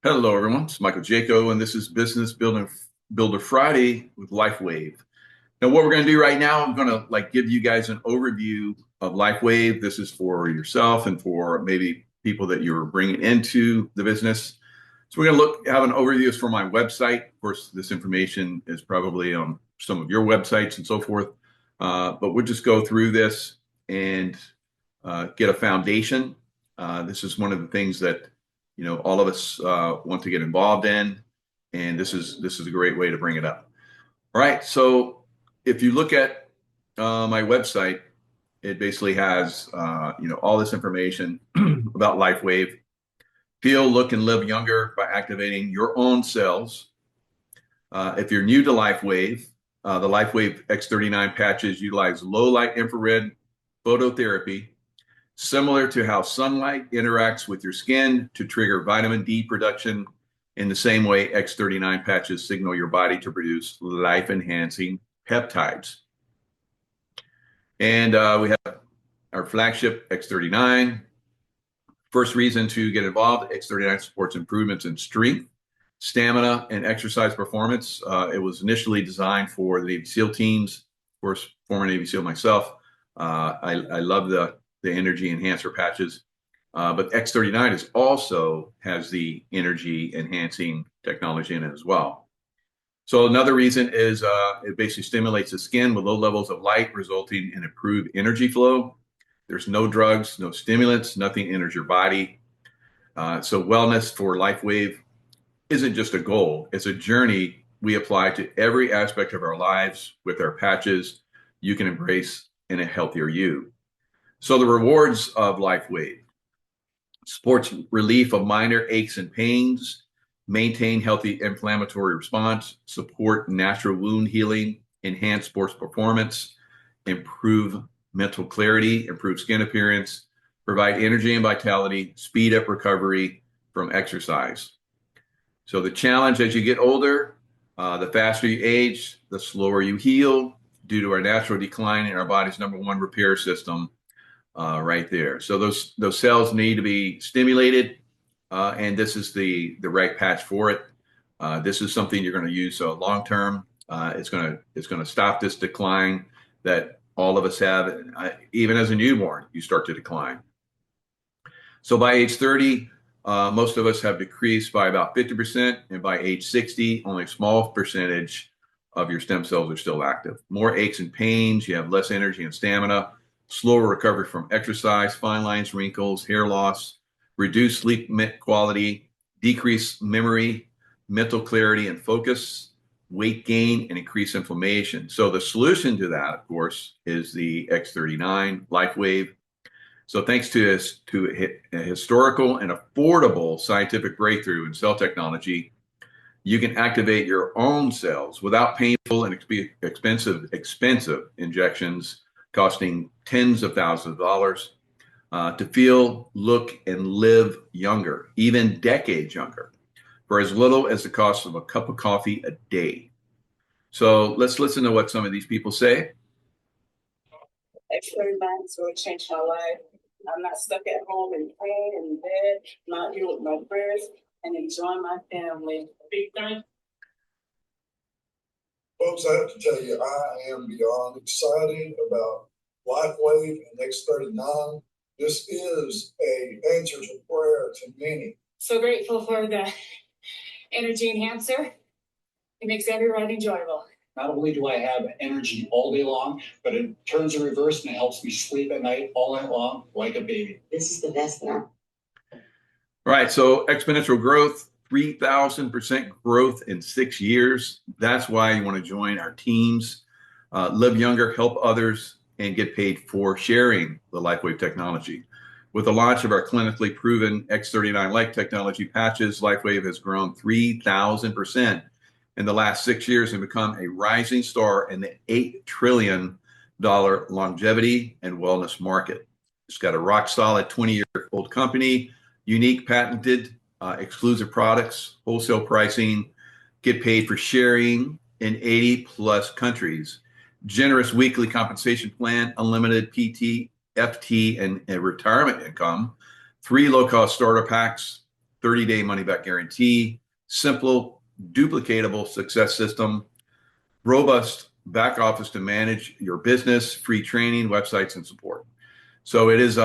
Hello, everyone. It's Michael Jaco, and this is Business Builder Friday with LifeWave. Now, what we're going to do right now, I'm going to give you guys an overview of LifeWave. This is for yourself and for maybe people that you're bringing into the business. So we're going to have an overview. It's for my website. Of course, this information is probably on some of your websites and so forth. But we'll just go through this and get a foundation. This is one of the things that all of us want to get involved in, and this is a great way to bring it up. All right, so if you look at my website, it basically has all this information about LifeWave. Feel, look, and live younger by activating your own cells. If you're new to LifeWave, the LifeWave X39 patches utilize low light infrared phototherapy, similar to how sunlight interacts with your skin to trigger vitamin D production. In the same way, X39 patches signal your body to produce life-enhancing peptides. And we have our flagship X39. First reason to get involved, X39 supports improvements in strength, stamina, and exercise performance. It was initially designed for the Navy SEAL teams. Of course, former Navy SEAL myself. I love the energy enhancer patches, but X39 also has the energy enhancing technology in it as well. So another reason is it basically stimulates the skin with low levels of light, resulting in improved energy flow. There's no drugs, no stimulants, nothing enters your body. So wellness for LifeWave isn't just a goal, it's a journey we apply to every aspect of our lives. With our patches, you can embrace in a healthier you. So the rewards of LifeWave: supports relief of minor aches and pains, maintain healthy inflammatory response, support natural wound healing, enhance sports performance, improve mental clarity, improve skin appearance, provide energy and vitality, speed up recovery from exercise. So the challenge as you get older, the faster you age, the slower you heal due to our natural decline in our body's #1 repair system. Right there. So those cells need to be stimulated, and this is the right patch for it. This is something you're going to use long term. It's going to stop this decline that all of us have. Even as a newborn, you start to decline. So by age 30, most of us have decreased by about 50%, and by age 60, only a small percentage of your stem cells are still active. More aches and pains, you have less energy and stamina, slower recovery from exercise, fine lines, wrinkles, hair loss, reduced sleep quality, decreased memory, mental clarity and focus, weight gain, and increased inflammation. So the solution to that, of course, is the X39 LifeWave. So thanks to a historical and affordable scientific breakthrough in cell technology, you can activate your own cells without painful and expensive injections costing tens of thousands of dollars, to feel, look, and live younger, even decades younger, for as little as the cost of a cup of coffee a day. So let's listen to what some of these people say. Experiments will change my life. I'm not stuck at home in pain and in bed, not here with my prayers, and enjoying my family. Big time. Folks, I have to tell you, I am beyond excited about LifeWave and X39. This is an answer to prayer to many. So grateful for the energy enhancer. It makes every ride enjoyable. Not only do I have energy all day long, but it turns the reverse and it helps me sleep at night all night long like a baby. This is the best now. Right, so exponential growth, 3,000% growth in 6 years. That's why you want to join our teams, live younger, help others, and get paid for sharing the LifeWave technology. With the launch of our clinically proven X39 Light technology patches, LifeWave has grown 3,000% in the last 6 years and become a rising star in the $8 trillion longevity and wellness market. It's got a rock solid 20-year-old company, unique patented exclusive products, wholesale pricing, get paid for sharing in 80 plus countries, generous weekly compensation plan, unlimited PT, FT, and retirement income, 3 low-cost starter packs, 30-day money-back guarantee, simple, duplicatable success system, robust back office to manage your business, free training, websites, and support. So it is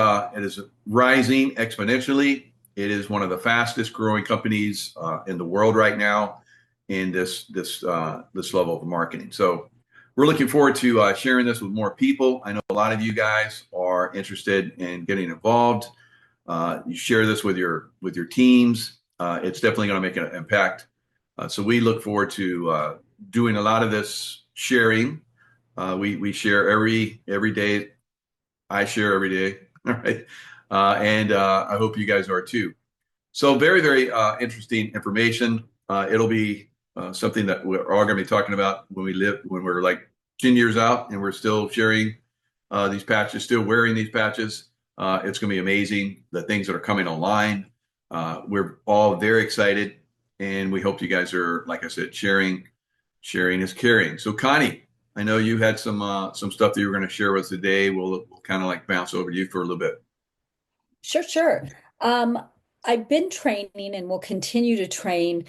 rising exponentially. It is one of the fastest growing companies in the world right now in this level of marketing. So we're looking forward to sharing this with more people. I know a lot of you guys are interested in getting involved. You share this with your teams. It's definitely going to make an impact. So we look forward to doing a lot of this sharing. We share every day. I share every day. All right. And I hope you guys are too. So very, very interesting information. It'll be something that we're all going to be talking about when we're like 10 years out and we're still sharing these patches, still wearing these patches. It's going to be amazing, the things that are coming online. We're all very excited, and we hope you guys are, like I said, sharing is caring. So Connie, I know you had some stuff that you were going to share with us today. We'll kind of like bounce over to you for a little bit. Sure. I've been training and will continue to train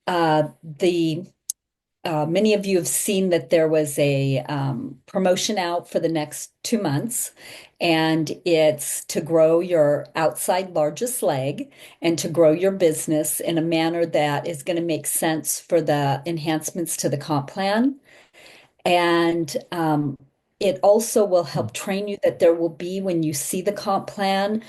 many of you have seen that there was a promotion out for the next 2 months, and it's to grow your outside largest leg and to grow your business in a manner that is going to make sense for the enhancements to the comp plan. And it also will help train you that there will be, when you see the comp plan,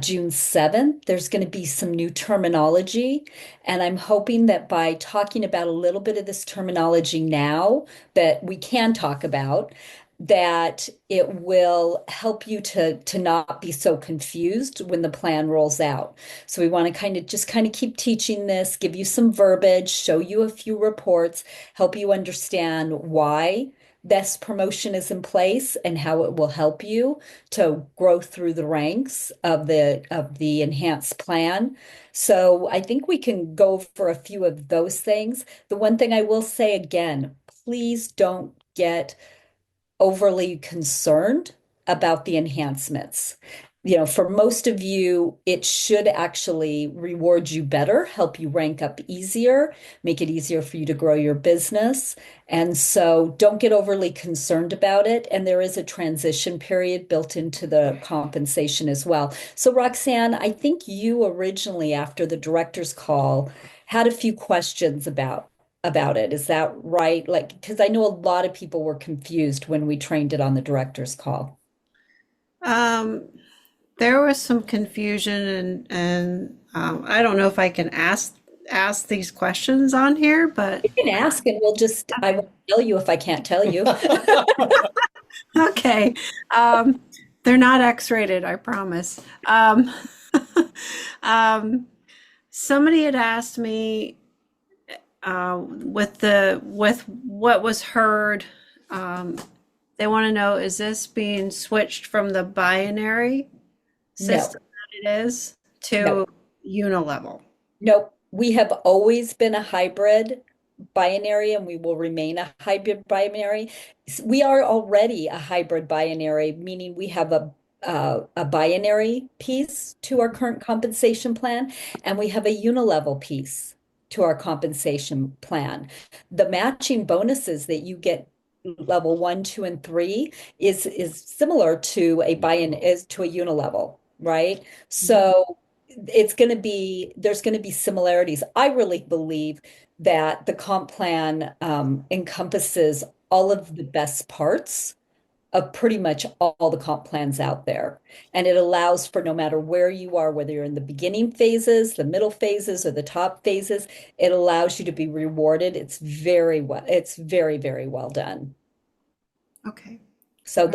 June 7th, there's going to be some new terminology. And I'm hoping that by talking about a little bit of this terminology now that we can talk about, that it will help you to not be so confused when the plan rolls out. So we want to kind of keep teaching this, give you some verbiage, show you a few reports, help you understand why this promotion is in place and how it will help you to grow through the ranks of the enhanced plan. So I think we can go for a few of those things. The one thing I will say again, please don't get overly concerned about the enhancements. For most of you, it should actually reward you better, help you rank up easier, make it easier for you to grow your business. And so don't get overly concerned about it. And there is a transition period built into the compensation as well. So Roxanne, I think you originally, after the director's call, had a few questions about it. Is that right? Because I know a lot of people were confused when we trained it on the director's call. There was some confusion, and I don't know if I can ask these questions on here, but You can ask, and I won't tell you if I can't tell you. okay. They're not X-rated, I promise. Somebody had asked me with what was heard. They want to know, is this being switched from the binary system that it is to unilevel? Nope. We have always been a hybrid binary, and we will remain a hybrid binary. We are already a hybrid binary, meaning we have a binary piece to our current compensation plan, and we have a unilevel piece to our compensation plan. The matching bonuses that you get level 1, 2, and 3 is similar to a unilevel, right? So there's going to be similarities. I really believe that the comp plan encompasses all of the best parts of pretty much all the comp plans out there. And it allows for, no matter where you are, whether you're in the beginning phases, the middle phases, or the top phases, it allows you to be rewarded. It's very, very well done. Okay. So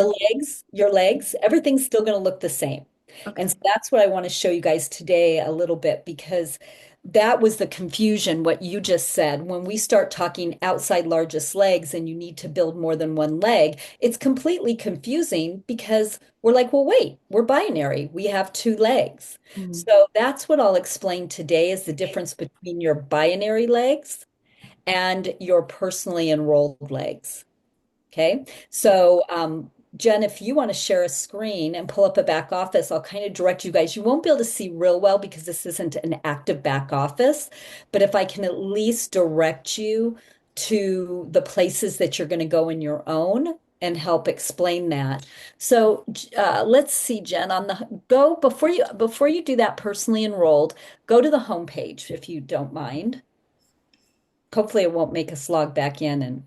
your legs, everything's still going to look the same. Okay. And so that's what I want to show you guys today a little bit, because that was the confusion, what you just said. When we start talking outside largest legs and you need to build more than one leg, it's completely confusing, because we're like, well, wait, we're binary. We have 2 legs. So that's what I'll explain today, is the difference between your binary legs and your personally enrolled legs. Okay, so Jen, if you want to share a screen and pull up a back office, I'll kind of direct you guys. You won't be able to see real well because this isn't an active back office, but if I can at least direct you to the places that you're going to go in your own and help explain that. So let's see, Jen, on the go before you do that personally enrolled, go to the home page if you don't mind. Hopefully it won't make us log back in and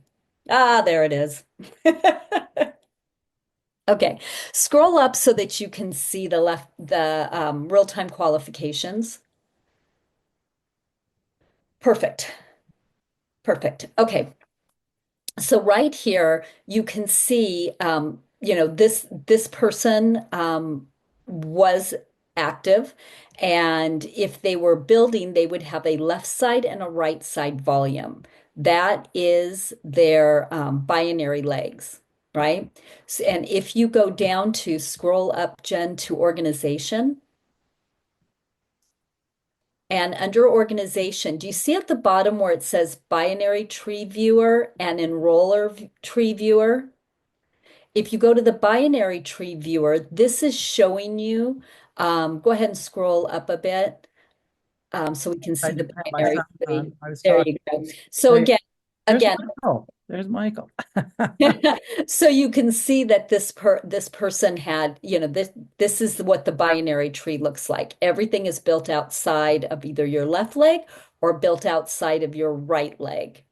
there it is. Okay, scroll up so that you can see the real-time qualifications. Perfect. Perfect. Okay. So right here, you can see, this person was active, and if they were building, they would have a left side and a right side volume. That is their binary legs, right? And if you go down to scroll up, Jen, to organization. And under organization, do you see at the bottom where it says binary tree viewer and tree viewer? If you go to the binary tree viewer, this is showing you, go ahead and scroll up a bit so we can see I the didn't have my binary sound tree. on. I was There talking. you go. So Hey, there's again, Michael. There's Michael. so you can see that this person had, this is what the binary tree looks like. Everything is built outside of either your left leg or built outside of your right leg.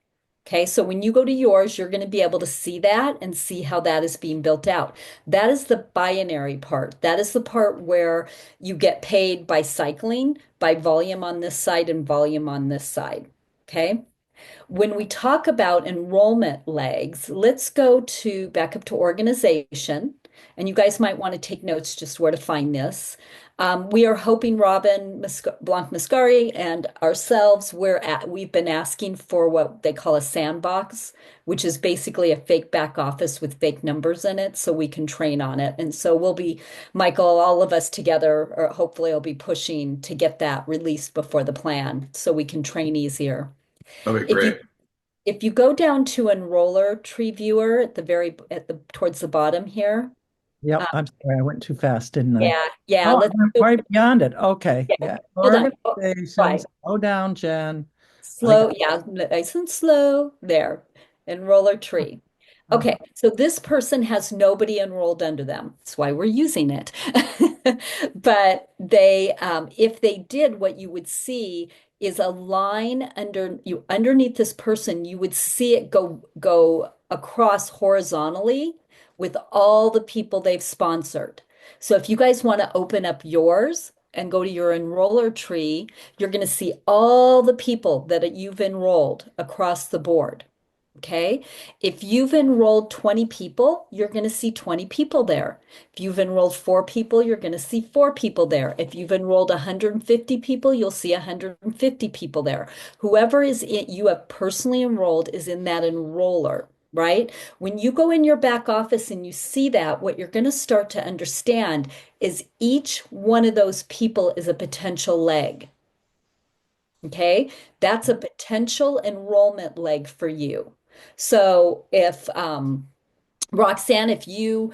Okay, so when you go to yours, you're going to be able to see that and see how that is being built out. That is the binary part. That is the part where you get paid by cycling, by volume on this side and volume on this side. Okay. When we talk about enrollment legs, let's go to back up to organization. And you guys might want to take notes just where to find this. We are hoping Robin Blanc Mascari and ourselves, we've been asking for what they call a sandbox, which is basically a fake back office with fake numbers in it, so we can train on it. And so we'll be, Michael, all of us together, or hopefully I'll be pushing to get that released before the plan so we can train easier. That'd be If you great. if you go down to enroller tree viewer towards the bottom here, Yep, I'm sorry, I went too fast, didn't I? yeah, Oh, let's I'm go, right beyond it. Okay, yeah, yeah. hold on. Oh, right. Organizations. Go down, Jen. I Slow, got. yeah, nice and slow. There. Enroller tree. Okay. Okay, so this person has nobody enrolled under them. That's why we're using it. But if they did, what you would see is a line underneath this person. You would see it go across horizontally with all the people they've sponsored. So if you guys want to open up yours and go to your enroller tree, you're going to see all the people that you've enrolled across the board. Okay. If you've enrolled 20 people, you're going to see 20 people there. If you've enrolled 4 people, you're going to see 4 people there. If you've enrolled 150 people, you'll see 150 people there. Whoever you have personally enrolled is in that enroller, right? When you go in your back office and you see that, what you're going to start to understand is each one of those people is a potential leg. Okay, that's a potential enrollment leg for you. So if Roxanne, if you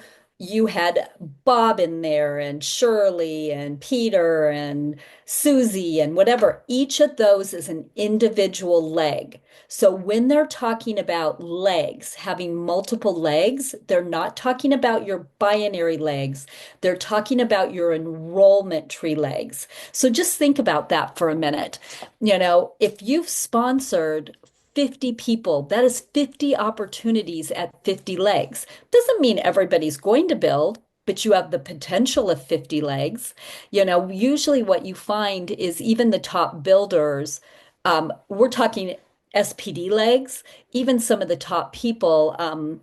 had Bob in there and Shirley and Peter and Susie and whatever, each of those is an individual leg. So when they're talking about legs, having multiple legs, they're not talking about your binary legs. They're talking about your enrollment tree legs. So just think about that for a minute. If you've sponsored 50 people, that is 50 opportunities at 50 legs. Doesn't mean everybody's going to build, but you have the potential of 50 legs. Usually what you find is even the top builders, we're talking SPD legs, even some of the top people, the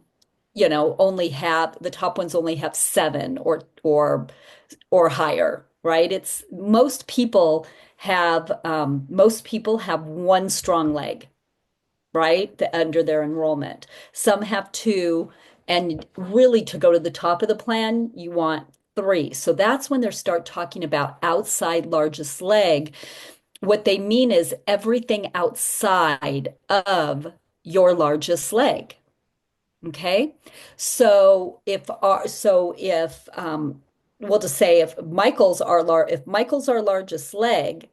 top ones only have 7 or higher, right? It's most people have one strong leg, right? Under their enrollment. Some have 2, and really to go to the top of the plan, you want 3. So that's when they start talking about outside largest leg. What they mean is everything outside of your largest leg. Okay. So we'll just say if Michael's our largest leg,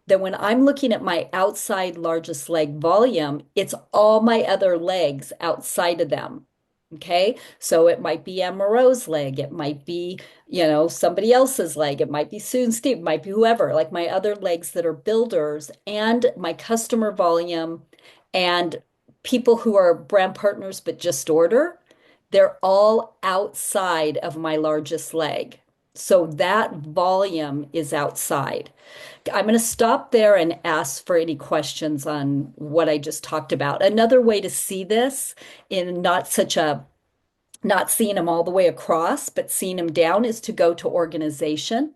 then when I'm looking at my outside largest leg volume, it's all my other legs outside of them. Okay. So it might be Amaro's leg. It might be, somebody else's leg. It might be Sue and Steve, it might be whoever, like my other legs that are builders and my customer volume and people who are brand partners but just order. They're all outside of my largest leg. So that volume is outside. I'm going to stop there and ask for any questions on what I just talked about. Another way to see this in not seeing them all the way across, but seeing them down is to go to organization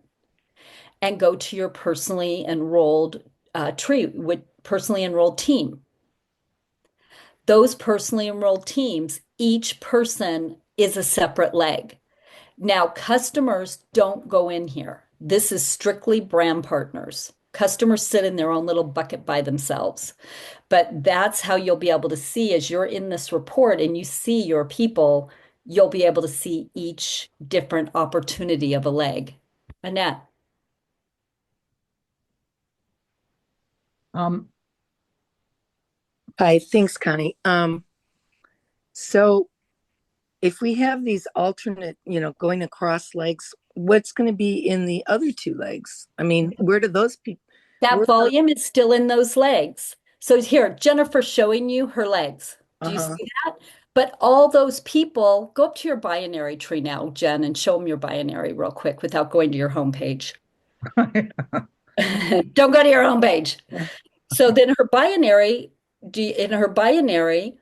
and go to your personally enrolled tree with personally enrolled team. Those personally enrolled teams, each person is a separate leg. Now, customers don't go in here. This is strictly brand partners. Customers sit in their own little bucket by themselves. But that's how you'll be able to see as you're in this report and you see your people, you'll be able to see each different opportunity of a leg. Annette. Um, Hi, thanks, Connie. So if we have these alternate, going across legs, what's going to be in the other two legs? I mean, where do those people? That volume is still in those legs. So here, Jennifer's showing you her legs. Do you see that? But all those people, go up to your binary tree now, Jen, and show them your binary real quick without going to your homepage. Don't go to your homepage. So then in her binary,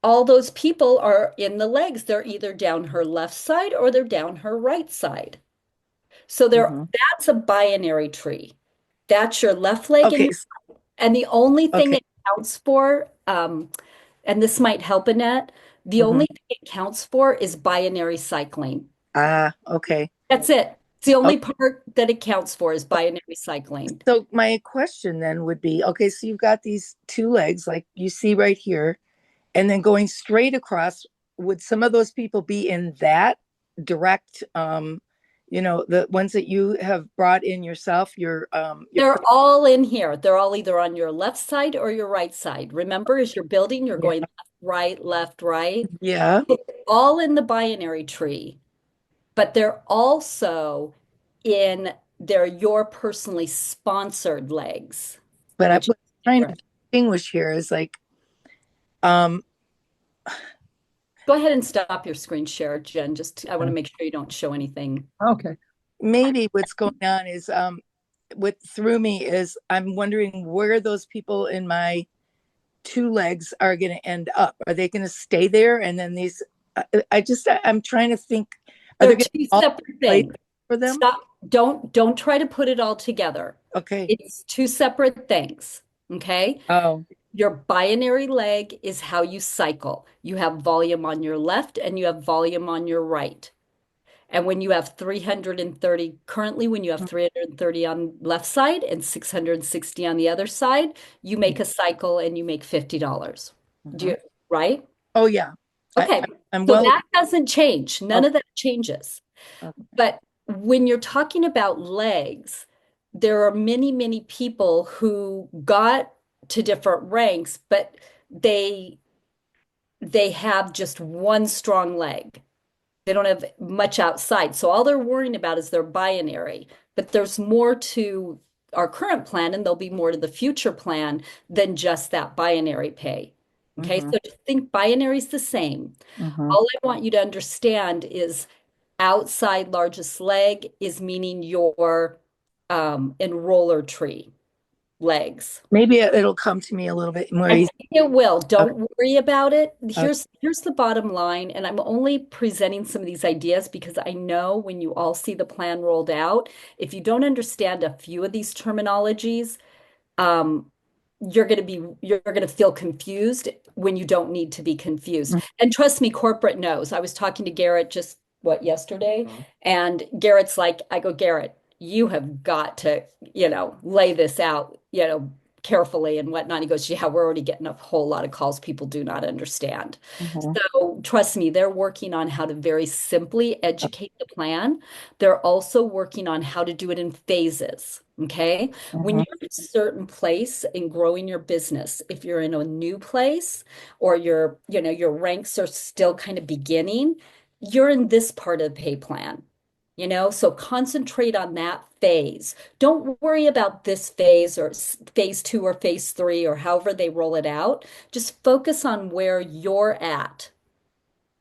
all those people are in the legs. They're either down her left side or they're down her right side. So that's a binary tree. That's your left leg Okay. and the only thing it counts for, and this might help Annette, the only thing it counts for is binary cycling. Okay. That's it. It's the only part that it counts for is binary cycling. So my question then would be, okay, so you've got these two legs like you see right here, and then going straight across, would some of those people be in that direct, the ones that you have brought in yourself, they're all in here. They're all either on your left side or your right side. Remember, as you're building, you're going left, right. Yeah. They're all in the binary tree, but they're also they're your personally sponsored legs. But what I'm trying to distinguish here is like, go ahead and stop your screen share, Jen. I want to make sure you don't show anything. Okay. Maybe what's going on is what threw me is I'm wondering where those people in my two legs are going to end up. Are they going to stay there? And then these, I'm trying to think. Are They're there two separate things for them? Stop. Don't try to put it all together. Okay. It's two separate things. Okay. Oh. Your binary leg is how you cycle. You have volume on your left and you have volume on your right. And when you have 330, currently when you have 330 on left side and 660 on the other side, you make a cycle and you make $50. Right? Oh, yeah. Okay. So that doesn't change. None of that changes. But when you're talking about legs, there are many, many people who got to different ranks, but they have just one strong leg. They don't have much outside. So all they're worrying about is their binary. But there's more to our current plan, and there'll be more to the future plan than just that binary pay. Okay, so to think binary is the same. All I want you to understand is outside largest leg is meaning your enroller tree legs. Maybe it'll come to me a little bit more easy. It will. Don't worry about it. Here's the bottom line, and I'm only presenting some of these ideas because I know when you all see the plan rolled out, if you don't understand a few of these terminologies, you're going to feel confused when you don't need to be confused. And trust me, corporate knows. I was talking to Garrett just yesterday, and Garrett's like, I go, Garrett, you have got to, lay this out, carefully and whatnot. He goes, yeah, we're already getting a whole lot of calls people do not understand. Mhm. So trust me, they're working on how to very simply educate the plan. They're also working on how to do it in phases. Okay. When Mhm. you're in a certain place in growing your business, if you're in a new place or your ranks are still kind of beginning, you're in this part of the pay plan. So concentrate on that phase. Don't worry about this phase or phase 2 or phase 3 or however they roll it out. Just focus on where you're at,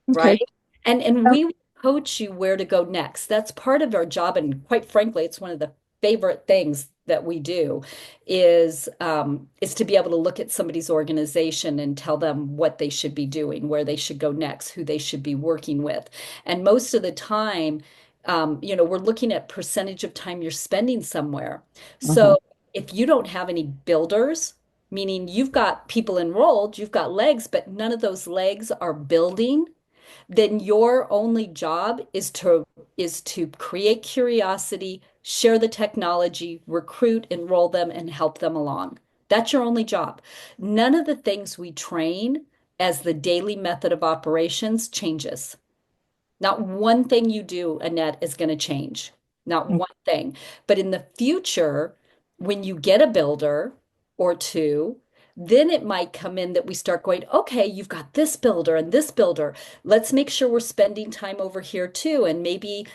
Okay. right? And we will coach you where to go next. That's part of our job, and quite frankly, it's one of the favorite things that we do is to be able to look at somebody's organization and tell them what they should be doing, where they should go next, who they should be working with. And most of the time, we're looking at percentage of time you're spending somewhere. Mhm. So if you don't have any builders, meaning you've got people enrolled, you've got legs, but none of those legs are building, then your only job is to create curiosity, share the technology, recruit, enroll them, and help them along. That's your only job. None of the things we train as the daily method of operations changes. Not one thing you do, Annette, is going to change. Not one thing. But in the future, when you get a builder or two, then it might come in that we start going, okay, you've got this builder and this builder. Let's make sure we're spending time over here too. And maybe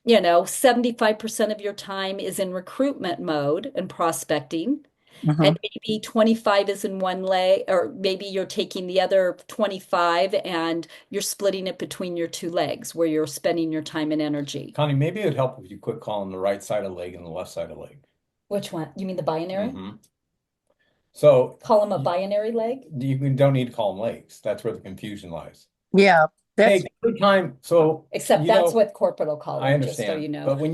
75% of your time is in recruitment mode and prospecting, and Mhm. maybe 25 is in one leg, or maybe you're taking the other 25 and you're splitting it between your two legs where you're spending your time and energy. Connie, maybe it'd help if you quit calling the right side of leg and the left side of leg. Which one? You mean the binary? Mm-hmm. So Call them a binary leg? you don't need to call them legs. That's where the confusion lies. Yeah, that's Hey, every time, so Except that's what corporate will call I them, just so understand. you know. But when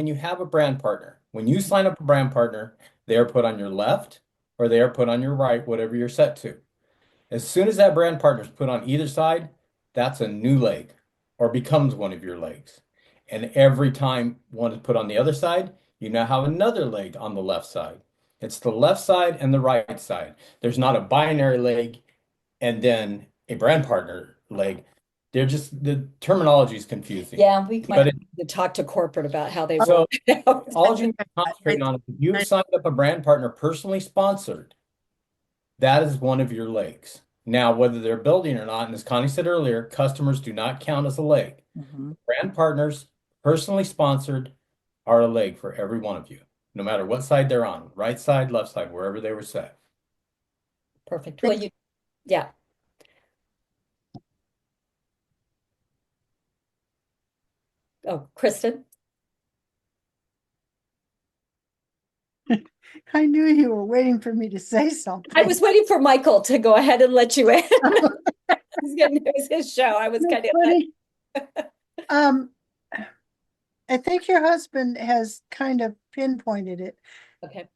you have a brand partner, when you sign up a brand partner, they are put on your left or they are put on your right, whatever you're set to. As soon as that brand partner is put on either side, that's a new leg or becomes one of your legs. And every time one is put on the other side, you now have another leg on the left side. It's the left side and the right side. There's not a binary leg and then a brand partner leg. They're just the terminology is confusing. Yeah, we But might need to talk to corporate about how they so roll it out. all you need to concentrate on is if you've signed up a brand partner personally sponsored, that is one of your legs. Now, whether they're building or not, and as Connie said earlier, customers do not count as a leg. Mhm. Brand partners, personally sponsored, are a leg for every one of you, no matter what side they're on, right side, left side, wherever they were set. Perfect. Well, yeah. Oh, Kristen? I knew you were waiting for me to say something. I was waiting for Michael to go ahead and let you in. It was his show. I was kind of Funny. I think your husband has kind of pinpointed it. okay.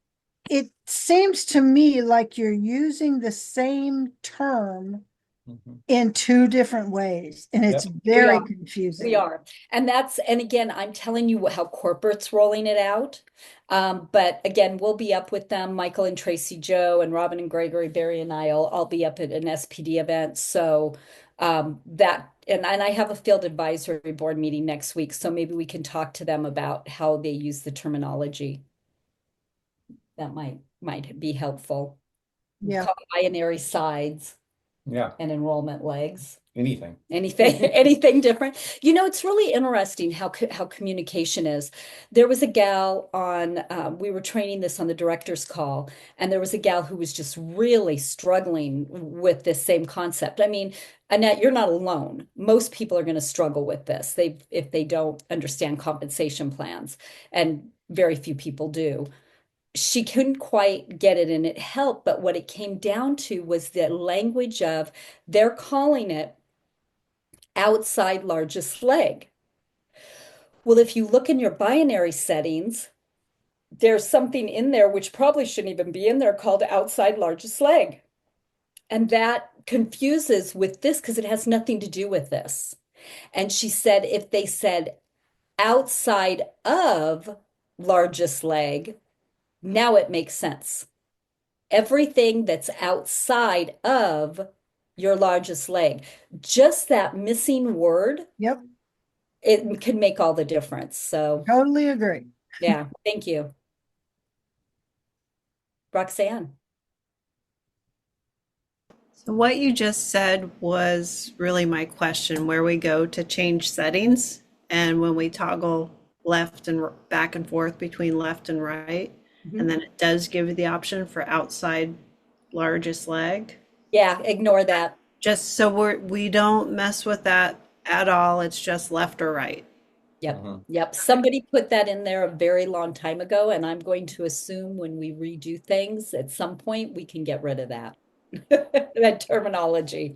It seems to me like you're using the same term in two different ways, and it's very confusing. We are. And again, I'm telling you how corporate's rolling it out. But again, we'll be up with them, Michael and Tracy Joe and Robin and Gregory, Barry and I'll be up at an SPD event. So and I have a field advisory board meeting next week. So maybe we can talk to them about how they use the terminology. That might be helpful. Yeah. Call binary sides. Yeah. And enrollment legs. Anything different. It's really interesting how communication is. There was a gal on, we were training this on the director's call, and there was a gal who was just really struggling with this same concept. I mean, Annette, you're not alone. Most people are going to struggle with this if they don't understand compensation plans, and very few people do. She couldn't quite get it and it helped, but what it came down to was the language of they're calling it outside largest leg. Well, if you look in your binary settings, there's something in there which probably shouldn't even be in there called outside largest leg. And that confuses with this because it has nothing to do with this. And she said if they said outside of largest leg, now it makes sense. everything that's outside of your largest leg. Just that missing word, Yep, it can make all the difference. So, totally agree. yeah, thank you. Roxanne. So what you just said was really my question, where we go to change settings and when we toggle left and back and forth between left and right, and then it does give you the option for outside largest leg. Yeah, ignore that. Just so we don't mess with that at all. It's just left or right. Yep. Yep. Somebody put that in there a very long time ago, and I'm going to assume when we redo things at some point we can get rid of that. That terminology,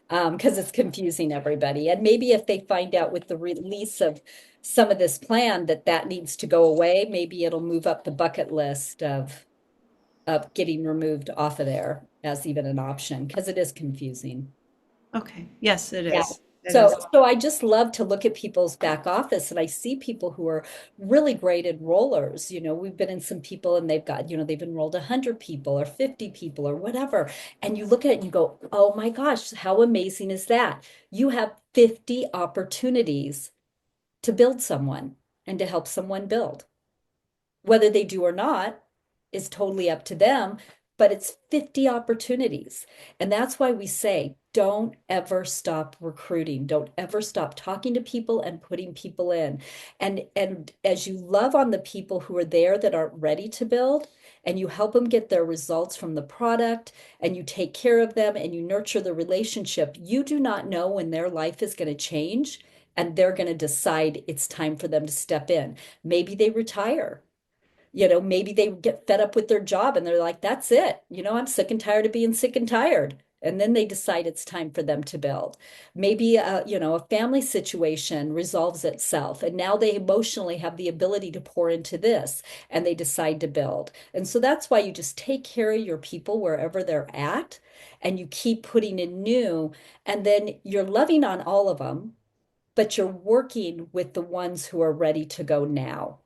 because it's confusing everybody. And maybe if they find out with the release of some of this plan that needs to go away, maybe it'll move up the bucket list of getting removed off of there as even an option, because it is confusing. Okay. Yes, it is. Yeah. So I just love to look at people's back office, and I see people who are really great enrollers. We've been in some people and they've got, they've enrolled 100 people or 50 people or whatever. And you look at it and you go, oh my gosh, how amazing is that? You have 50 opportunities to build someone and to help someone build. Whether they do or not is totally up to them, but it's 50 opportunities. And that's why we say, don't ever stop recruiting. Don't ever stop talking to people and putting people in. And as you love on the people who are there that aren't ready to build, and you help them get their results from the product, and you take care of them and you nurture the relationship, you do not know when their life is going to change and they're going to decide it's time for them to step in. Maybe they retire. Maybe they get fed up with their job and they're like, that's it. I'm sick and tired of being sick and tired. And then they decide it's time for them to build. Maybe, a family situation resolves itself. And now they emotionally have the ability to pour into this and they decide to build. And so that's why you just take care of your people wherever they're at and you keep putting in new. And then you're loving on all of them, but you're working with the ones who are ready to go now.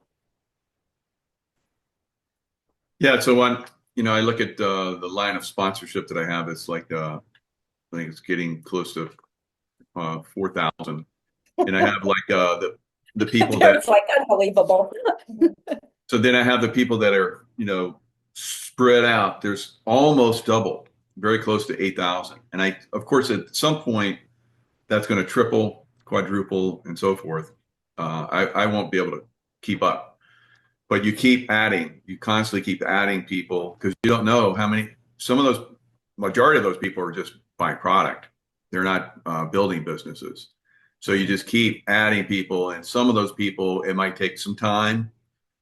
Yeah, so I look at the line of sponsorship that I have. It's like I think it's getting close to 4,000, and I have like the people that It's like unbelievable. So then I have the people that are spread out. There's almost double, very close to 8,000, and of course at some point that's going to triple, quadruple, and so forth. I won't be able to keep up. But you keep adding, you constantly keep adding people because you don't know how many, majority of those people are just buying product. They're not building businesses. So you just keep adding people. And some of those people, it might take some time,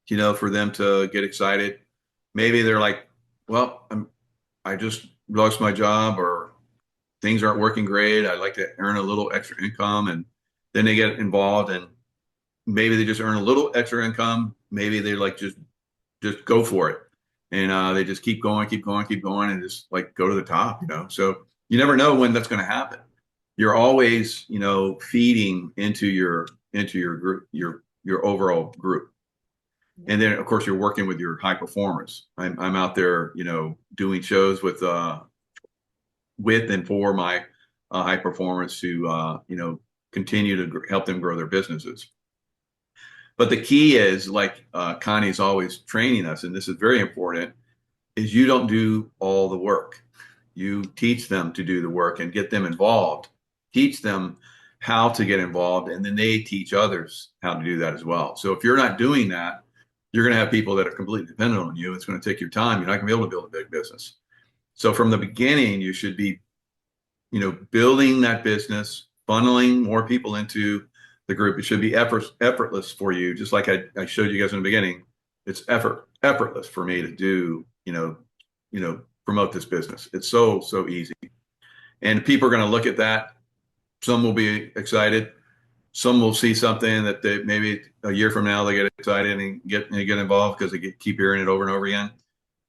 for them to get excited. Maybe they're like, well, I just lost my job or things aren't working great. I'd like to earn a little extra income. And then they get involved and maybe they just earn a little extra income. Maybe they like just go for it, and they just keep going, and just like go to the top. So you never know when that's going to happen. You're always, feeding into your group, your overall group, and then of course you're working with your high performers. I'm out there, doing shows with and for my high performers to continue to help them grow their businesses. But the key is, like Connie's always training us, and this is very important, is you don't do all the work. You teach them to do the work and get them involved. Teach them how to get involved, and then they teach others how to do that as well. So if you're not doing that, you're going to have people that are completely dependent on you. It's going to take your time. You're not going to be able to build a big business. So from the beginning, you should be, building that business, funneling more people into the group. It should be effortless for you. Just like I showed you guys in the beginning, it's effortless for me to do, promote this business. It's so easy. And people are going to look at that. Some will be excited. Some will see something that they maybe a year from now they get excited and get involved because they keep hearing it over and over again.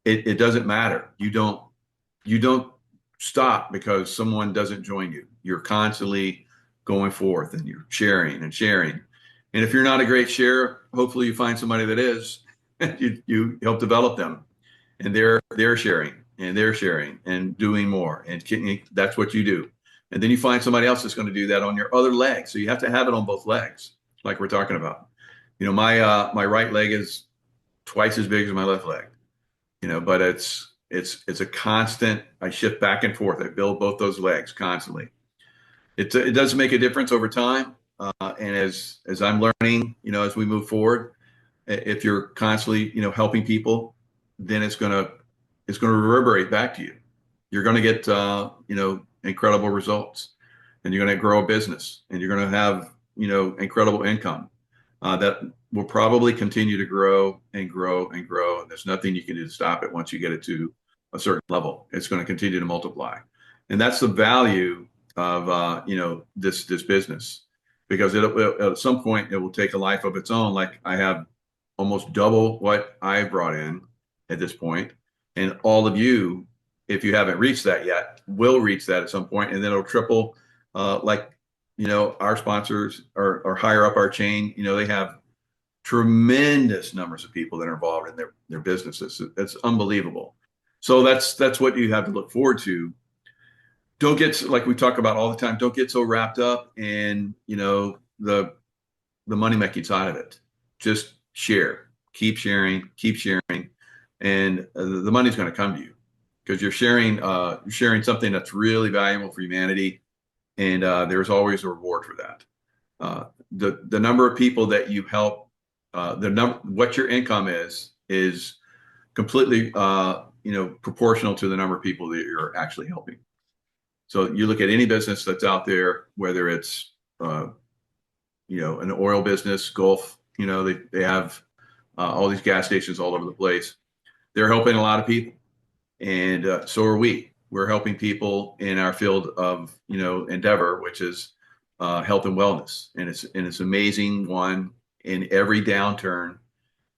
It doesn't matter. You don't stop because someone doesn't join you. You're constantly going forth and you're sharing. And if you're not a great sharer, hopefully you find somebody that is, and you help develop them, and they're sharing. and they're sharing and doing more, and that's what you do. And then you find somebody else that's going to do that on your other leg. So you have to have it on both legs, like we're talking about. You know, my right leg is twice as big as my left leg. You know, but it's a constant. I shift back and forth. I build both those legs constantly. It does make a difference over time. And as I'm learning, you know, as we move forward, if you're constantly, you know, helping people, then it's gonna reverberate back to you. You're gonna get you know, incredible results, and you're gonna grow a business, and you're gonna have, you know, incredible income that will probably continue to grow and grow and grow. And there's nothing you can do to stop it once you get it to a certain level. It's going to continue to multiply, and that's the value of you know, this business, because at some point it will take a life of its own. Like I have almost double what I brought in at this point, and all of you, if you haven't reached that yet, will reach that at some point, and then it'll triple. Like, you know, our sponsors are higher up our chain. You know, they have tremendous numbers of people that are involved in their businesses. It's unbelievable. So that's what you have to look forward to. Don't get, like we talk about all the time, don't get so wrapped up in, you know, the money making side of it. Just share, keep sharing, and the money's going to come to you, because you're sharing something that's really valuable for humanity, and there's always a reward for that. The number of people that you help, what your income is completely you know, proportional to the number of people that you're actually helping. So you look at any business that's out there, whether it's you know, an oil business, Gulf, you know, they have all these gas stations all over the place. They're helping a lot of people, and so are we. We're helping people in our field of, you know, endeavor, which is health and wellness, and it's amazing. One, in every downturn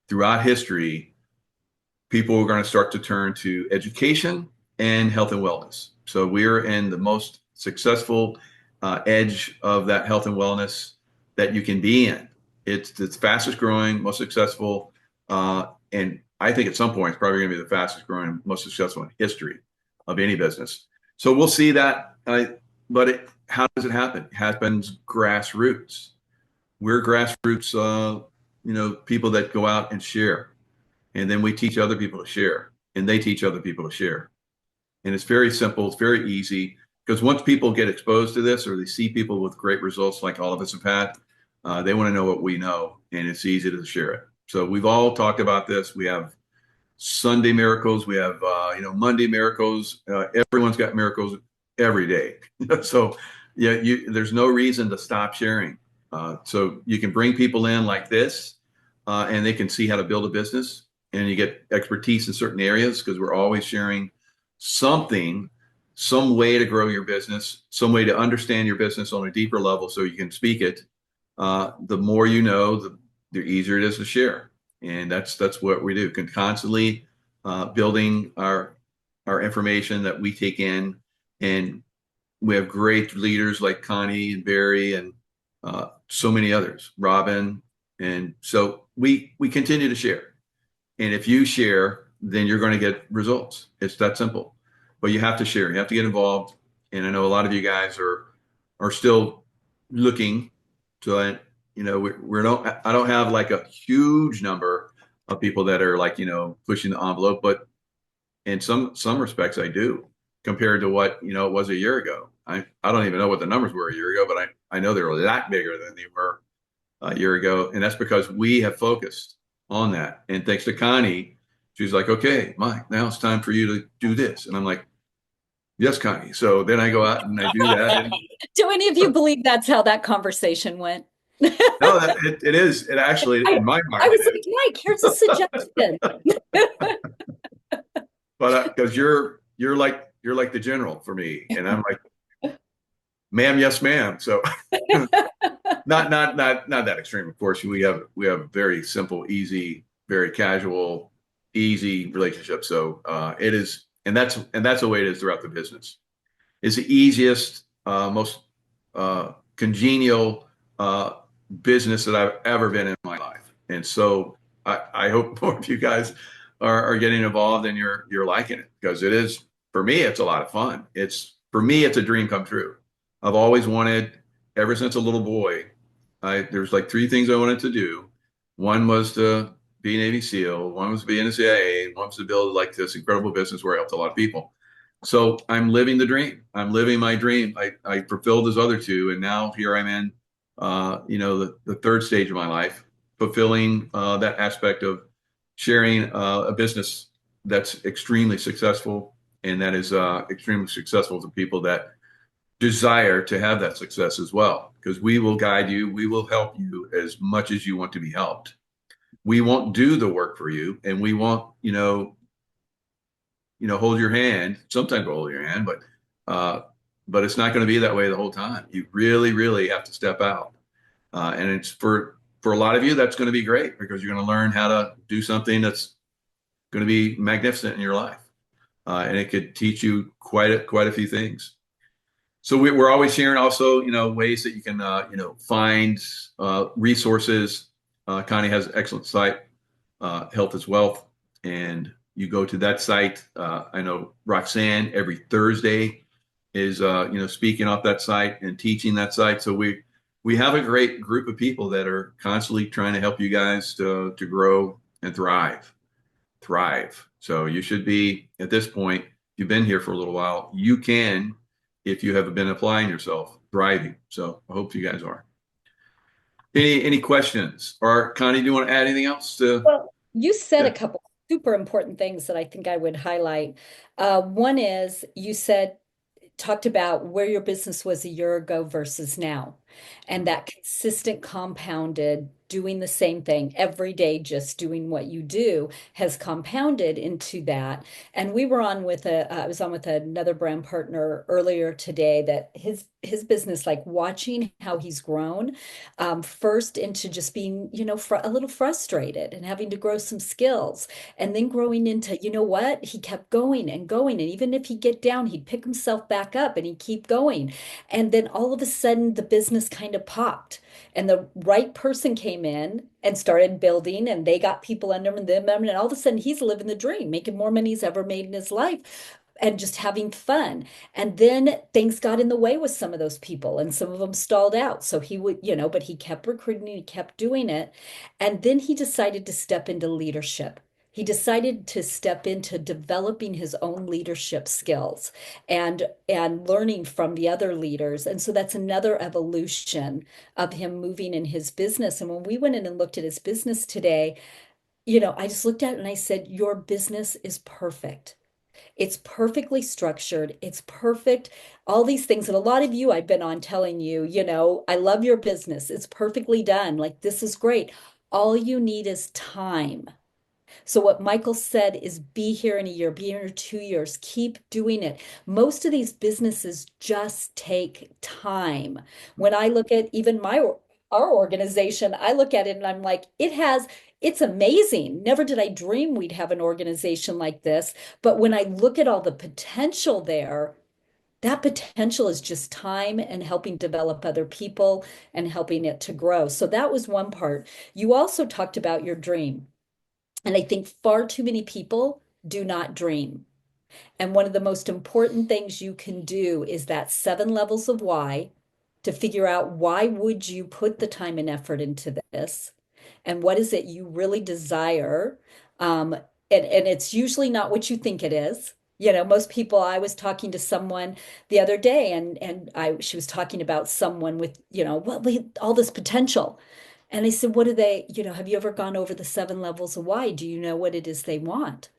throughout history, people are going to start to turn to education and health and wellness. So we're in the most successful edge of that health and wellness that you can be in. It's the fastest growing, most successful, and I think at some point it's probably going to be the fastest growing, most successful in history of any business. So we'll see that. But how does it happen? It happens grassroots. We're grassroots, you know, people that go out and share, and then we teach other people to share, and they teach other people to share. And it's very simple. It's very easy, because once people get exposed to this, or they see people with great results like all of us have had, they want to know what we know, and it's easy to share it. So we've all talked about this. We have Sunday miracles. We have, you know, Monday miracles. Everyone's got miracles every day. So yeah, there's no reason to stop sharing. So you can bring people in like this, and they can see how to build a business, and you get expertise in certain areas, because we're always sharing something, some way to grow your business, some way to understand your business on a deeper level so you can speak it. The more you know, the easier it is to share. And that's what we do. Constantly building our information that we take in, and we have great leaders like Connie and Barry and so many others, Robin, and so we continue to share. And if you share, then you're going to get results. It's that simple. But you have to share. You have to get involved. And I know a lot of you guys are still looking. So you know, I don't have like a huge number of people that are like, you know, pushing the envelope, but in some respects I do, compared to what, you know, it was a year ago. I don't even know what the numbers were a year ago, but I know they're a lot bigger than they were a year ago. And that's because we have focused on that. And thanks to Connie, she's like, okay, Mike, now it's time for you to do this. And I'm like, yes, Connie. So then I go out and I do that. And, do any of you believe that's how that conversation went? No, it is. It actually, in my mind, I was like, Mike, here's a suggestion. But because you're like the general for me, and I'm like, ma'am, yes, ma'am. So not that extreme, of course. We have a very simple, easy, very casual, easy relationship. So it is, and that's the way it is throughout the business. It's the easiest, most congenial business that I've ever been in my life. And so I hope more of you guys are getting involved and you're liking it, because it is, for me, it's a lot of fun. For me, it's a dream come true. I've always wanted, ever since a little boy, there's like three things I wanted to do. One was to be a Navy SEAL, one was to be in the CIA, one was to build like this incredible business where I helped a lot of people. So I'm living the dream. I'm living my dream. I fulfilled those other two, and now here I'm in, the third stage of my life, fulfilling that aspect of sharing a business that's extremely successful, and that is extremely successful to people that desire to have that success as well. Because we will guide you, we will help you as much as you want to be helped. We won't do the work for you, and we won't, hold your hand. Sometimes we'll hold your hand, but it's not going to be that way the whole time. You really, really have to step out. And it's for a lot of you, that's going to be great, because you're going to learn how to do something that's going to be magnificent in your life. And it could teach you quite a few things. So we're always sharing also, ways that you can, find resources. Connie has an excellent site, Health is Wealth, and you go to that site. I know Roxanne every Thursday is, speaking off that site and teaching that site. So we have a great group of people that are constantly trying to help you guys to grow and thrive. So you should be, at this point, you've been here for a little while, you can, if you have been applying yourself, thriving. So I hope you guys are. Any questions? Or Connie, do you want to add anything else? Well, you said a couple super important things that I think I would highlight. One is you talked about where your business was a year ago versus now, and that consistent compounded doing the same thing every day, just doing what you do, has compounded into that. And we were on with I was on with another brand partner earlier today, that his business, like watching how he's grown, first into just being, a little frustrated and having to grow some skills, and then growing into, what? He kept going and going. And even if he'd get down, he'd pick himself back up and he'd keep going. And then all of a sudden the business kind of popped, and the right person came in and started building, and they got people under them, and all of a sudden he's living the dream, making more money he's ever made in his life, and just having fun. And then things got in the way with some of those people, and some of them stalled out. So he would, but he kept recruiting, he kept doing it. And then he decided to step into leadership. He decided to step into developing his own leadership skills and learning from the other leaders. And so that's another evolution of him moving in his business. And when we went in and looked at his business today, I just looked at it and I said, your business is perfect. It's perfectly structured. It's perfect. All these things. And a lot of you, I've been on telling you, I love your business. It's perfectly done. Like, this is great. All you need is time. So what Michael said is, be here in a year, be here in 2 years, keep doing it. Most of these businesses just take time. When I look at even our organization, I look at it and I'm like, it's amazing. Never did I dream we'd have an organization like this. But when I look at all the potential there, that potential is just time and helping develop other people and helping it to grow. So that was one part. You also talked about your dream. And I think far too many people do not dream. And one of the most important things you can do is that 7 levels of why, to figure out, why would you put the time and effort into this? And what is it you really desire? And it's usually not what you think it is. Most people, I was talking to someone the other day, and she was talking about someone with, all this potential. And I said, what do they, have you ever gone over the 7 levels of why? Do you know what it is they want?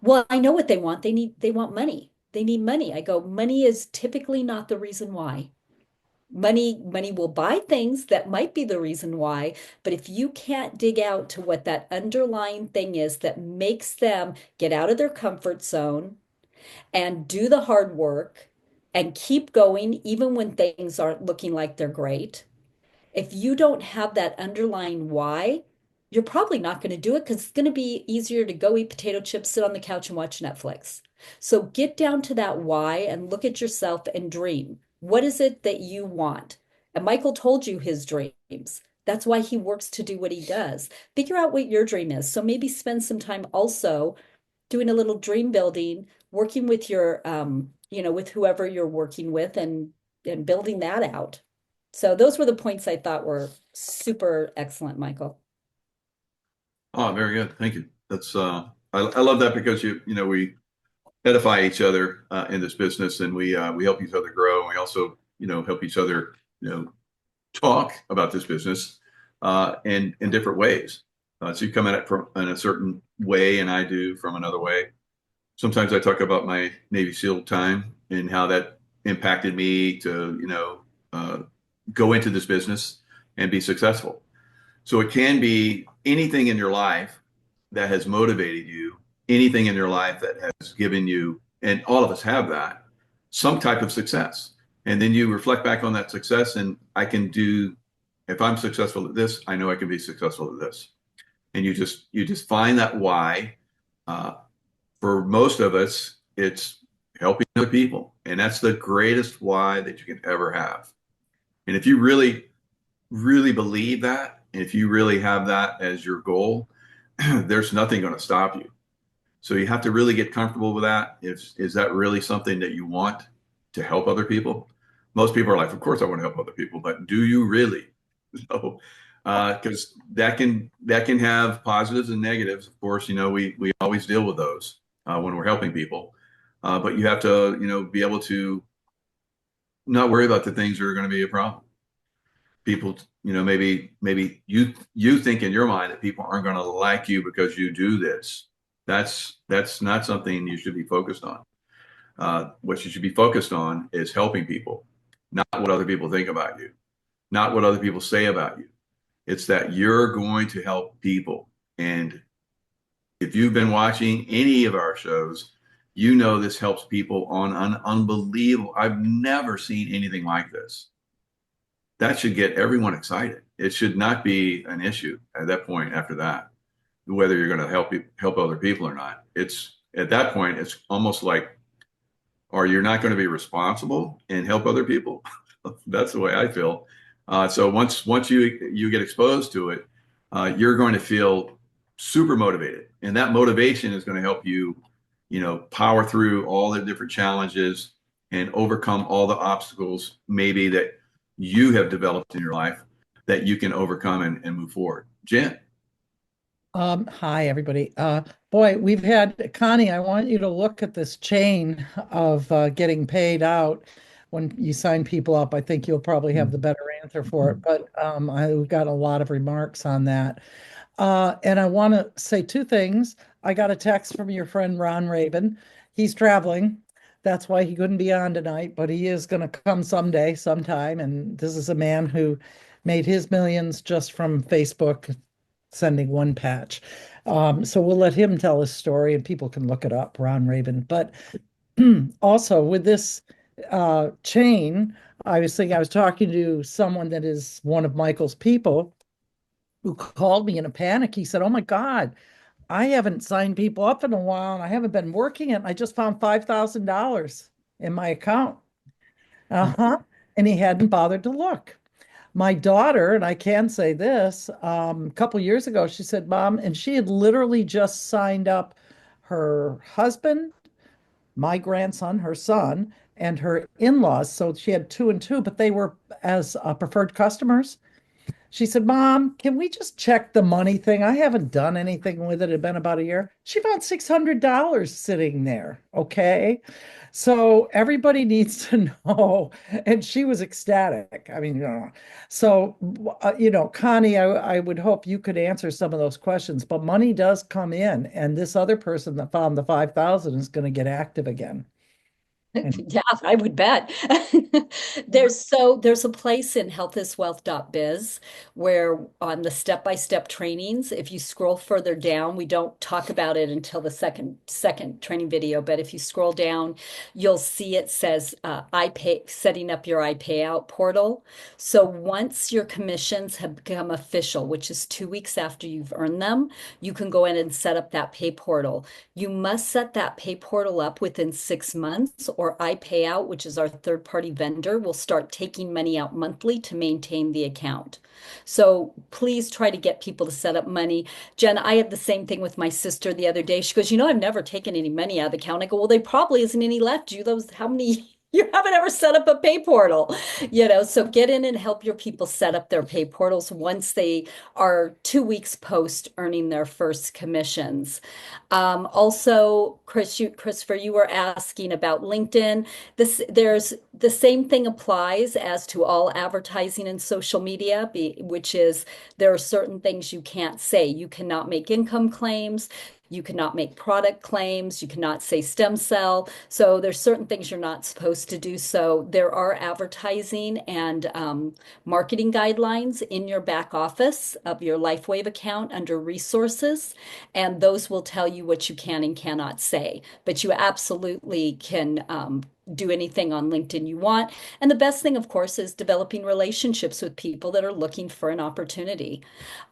Well, I know what they want. They want money. They need money. I go, money is typically not the reason why. Money will buy things that might be the reason why, but if you can't dig out to what that underlying thing is that makes them get out of their comfort zone and do the hard work and keep going even when things aren't looking like they're great, if you don't have that underlying why, you're probably not going to do it, because it's going to be easier to go eat potato chips, sit on the couch and watch Netflix. So get down to that why and look at yourself and dream. What is it that you want? And Michael told you his dreams. That's why he works to do what he does. Figure out what your dream is. So maybe spend some time also doing a little dream building, working with your, with whoever you're working with and building that out. So those were the points I thought were super excellent, Michael. Oh, very good. Thank you. That's I love that because we edify each other in this business, and we help each other grow, and we also help each other talk about this business in different ways. So you come at it from in a certain way, and I do from another way. Sometimes I talk about my Navy SEAL time and how that impacted me to go into this business and be successful. So it can be anything in your life that has motivated you, anything in your life that has given you, and all of us have that, some type of success. And then you reflect back on that success, and if I'm successful at this, I know I can be successful at this. And you just find that why. For most of us, it's helping other people. And that's the greatest why that you can ever have. And if you really, really believe that, and if you really have that as your goal, there's nothing going to stop you. So you have to really get comfortable with that. Is that really something that you want to help other people? Most people are like, of course I want to help other people, but do you really? So, because that can have positives and negatives. Of course, we always deal with those when we're helping people. But you have to, be able to not worry about the things that are going to be a problem. People, maybe you think in your mind that people aren't going to like you because you do this. That's not something you should be focused on. What you should be focused on is helping people, not what other people think about you, not what other people say about you. It's that you're going to help people. And if you've been watching any of our shows, this helps people on an unbelievable. I've never seen anything like this. That should get everyone excited. It should not be an issue at that point after that, whether you're going to help other people or not. It's at that point, it's almost like, or you're not going to be responsible and help other people. That's the way I feel. So once you get exposed to it, you're going to feel super motivated, and that motivation is going to help you, power through all the different challenges and overcome all the obstacles maybe that you have developed in your life that you can overcome and move forward. Jen. Hi, everybody. Boy, we've had Connie, I want you to look at this chain of getting paid out when you sign people up. I think you'll probably have the better answer for it, but we've got a lot of remarks on that. And I want to say two things. I got a text from your friend Ron Rabin. He's traveling. That's why he couldn't be on tonight, but he is going to come sometime. And this is a man who made his millions just from Facebook sending one patch. So we'll let him tell his story and people can look it up, Ron Rabin. But also with this chain, I was talking to someone that is one of Michael's people who called me in a panic. He said, "Oh my God, I haven't signed people up in a while and I haven't been working it. I just found $5,000 in my account." And he hadn't bothered to look. My daughter, and I can say this, a couple years ago, she said, "Mom," and she had literally just signed up her husband, my grandson, her son, and her in-laws. So she had two and two, but they were as preferred customers. She said, "Mom, can we just check the money thing? I haven't done anything with it. It had been about a year." She found $600 sitting there. Okay. So everybody needs to know. And she was ecstatic. I mean, so, Connie, I would hope you could answer some of those questions, but money does come in. And this other person that found the 5,000 is going to get active again. Yeah, I would bet. There's a place in healthiswealth.biz where on the step-by-step trainings, if you scroll further down, we don't talk about it until the second training video, but if you scroll down, you'll see it says iPay, setting up your iPayout portal. So once your commissions have become official, which is 2 weeks after you've earned them, you can go in and set up that pay portal. You must set that pay portal up within 6 months, or or iPayout, which is our third-party vendor, will start taking money out monthly to maintain the account. So please try to get people to set up money. Jen, I had the same thing with my sister the other day. She goes, I've never taken any money out of the account. I go, well, there probably isn't any left. How many you haven't ever set up a pay portal, so get in and help your people set up their pay portals once they are 2 weeks post earning their first commissions. Also, Christopher, you were asking about LinkedIn. There's the same thing applies as to all advertising and social media, which is there are certain things you can't say. You cannot make income claims. You cannot make product claims. You cannot say stem cell. So there's certain things you're not supposed to do. So there are advertising and marketing guidelines in your back office of your LifeWave account under resources, and those will tell you what you can and cannot say. But you absolutely can do anything on LinkedIn you want. And the best thing, of course, is developing relationships with people that are looking for an opportunity.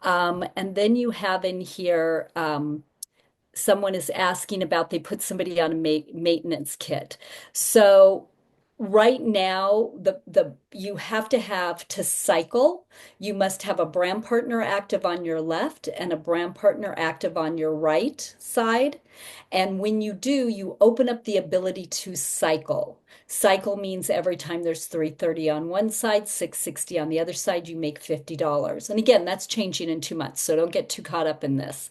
And then you have in here, someone is asking about they put somebody on a maintenance kit. So right now, you have to cycle. You must have a brand partner active on your left and a brand partner active on your right side. And when you do, you open up the ability to cycle. Cycle means every time there's 330 on one side, 660 on the other side, you make $50. And again, that's changing in 2 months, so don't get too caught up in this.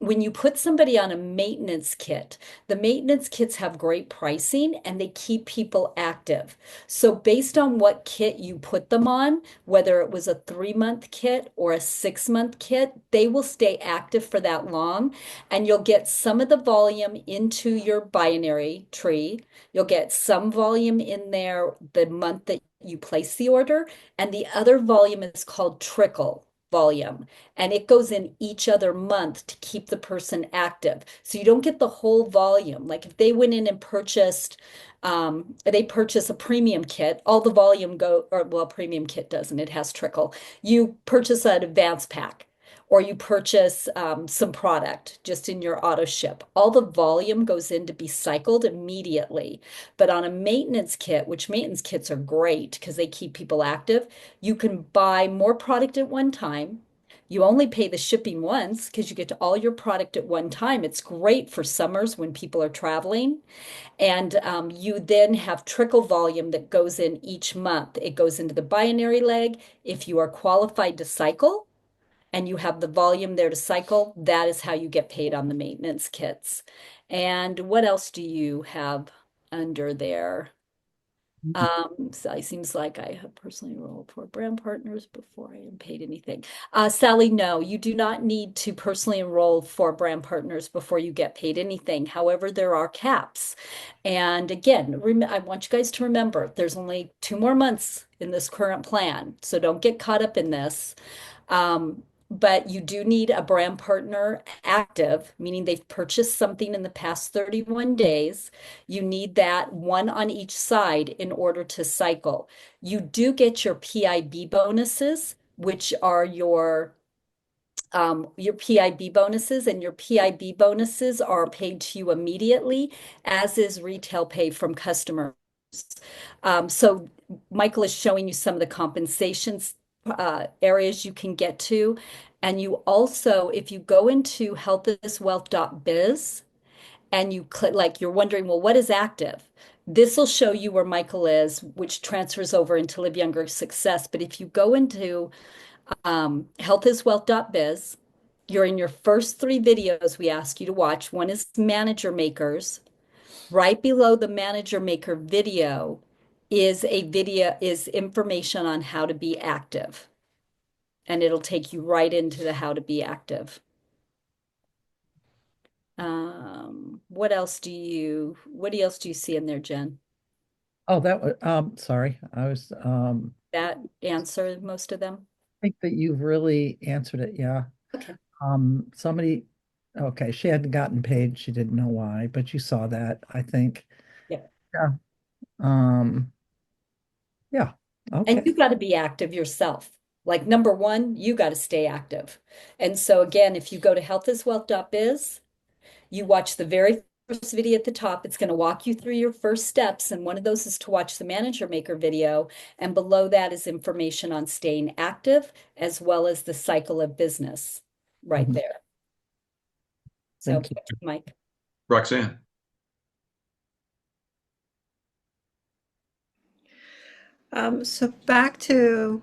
When you put somebody on a maintenance kit, the maintenance kits have great pricing and they keep people active. So based on what kit you put them on, whether it was a 3-month kit or a 6-month kit, they will stay active for that long, and you'll get some of the volume into your binary tree. You'll get some volume in there the month that you place the order, and the other volume is called trickle volume, and it goes in each other month to keep the person active. So you don't get the whole volume. Like if they went in and they purchase a premium kit, all the volume premium kit doesn't, it has trickle. You purchase an advance pack, or you purchase some product just in your auto ship. All the volume goes in to be cycled immediately. But on a maintenance kit, which maintenance kits are great because they keep people active, you can buy more product at one time. You only pay the shipping once because you get to all your product at one time. It's great for summers when people are traveling. And you then have trickle volume that goes in each month. It goes into the binary leg. If you are qualified to cycle, and you have the volume there to cycle, that is how you get paid on the maintenance kits. And what else do you have under there? So it seems like I have personally enrolled for brand partners before I am paid anything. Sally, no, you do not need to personally enroll for brand partners before you get paid anything. However, there are caps. And again, I want you guys to remember there's only 2 more months in this current plan, so don't get caught up in this. But you do need a brand partner active, meaning they've purchased something in the past 31 days. You need that one on each side in order to cycle. You do get your PIB bonuses, which are your PIB bonuses, and your PIB bonuses are paid to you immediately, as is retail pay from customers. So Michael is showing you some of the compensations areas you can get to. And you also, if you go into healthiswealth.biz and you click, like you're wondering, well, what is active? This will show you where Michael is, which transfers over into Live Younger Success. But if you go into healthiswealth.biz, you're in your first 3 videos we ask you to watch. One is Manager Makers. Right below the Manager Maker video is information on how to be active. And it'll take you right into the how to be active. What else do you see in there, Jen? Oh, that was, sorry. That answer most of them? I think that you've really answered it. Yeah. Okay. Okay, she hadn't gotten paid. She didn't know why, but you saw that, I think. Yeah. Yeah. Yeah. And Okay. you've got to be active yourself. Like number one, you got to stay active. And so again, if you go to healthiswealth.biz, you watch the very first video at the top. It's going to walk you through your first steps, and one of those is to watch the Manager Maker video. And below that is information on staying active, as well as the cycle of business right there. So, Thank you. Mike. Roxanne. So back to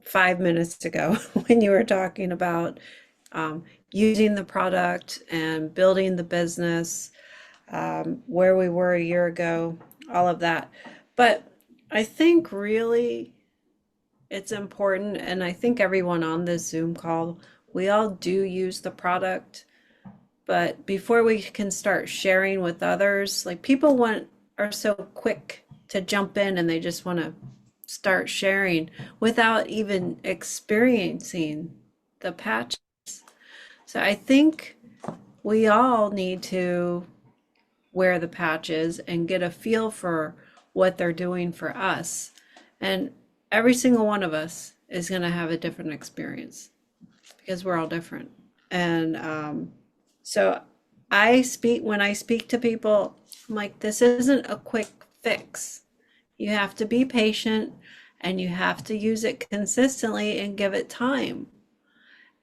5 minutes ago when you were talking about using the product and building the business, where we were a year ago, all of that. But I think really it's important, and I think everyone on this Zoom call, we all do use the product. But before we can start sharing with others, like people are so quick to jump in and they just want to start sharing without even experiencing the patches. So I think we all need to wear the patches and get a feel for what they're doing for us. And every single one of us is going to have a different experience because we're all different. And so when I speak to people, I'm like, this isn't a quick fix. You have to be patient and you have to use it consistently and give it time.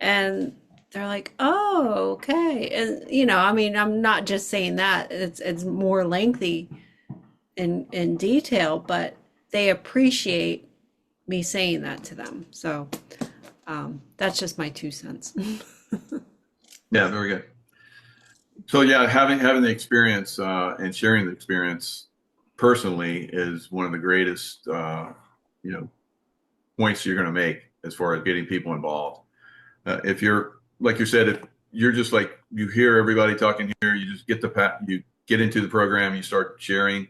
And they're like, oh, okay. And, you know, I mean, I'm not just saying that, it's more lengthy in detail, but they appreciate me saying that to them. So that's just my 2 cents. Yeah, very good. So yeah, having the experience and sharing the experience personally is one of the greatest points you're going to make as far as getting people involved. If you're, like you said, if you're just like, you hear everybody talking here, you just you get into the program, you start sharing,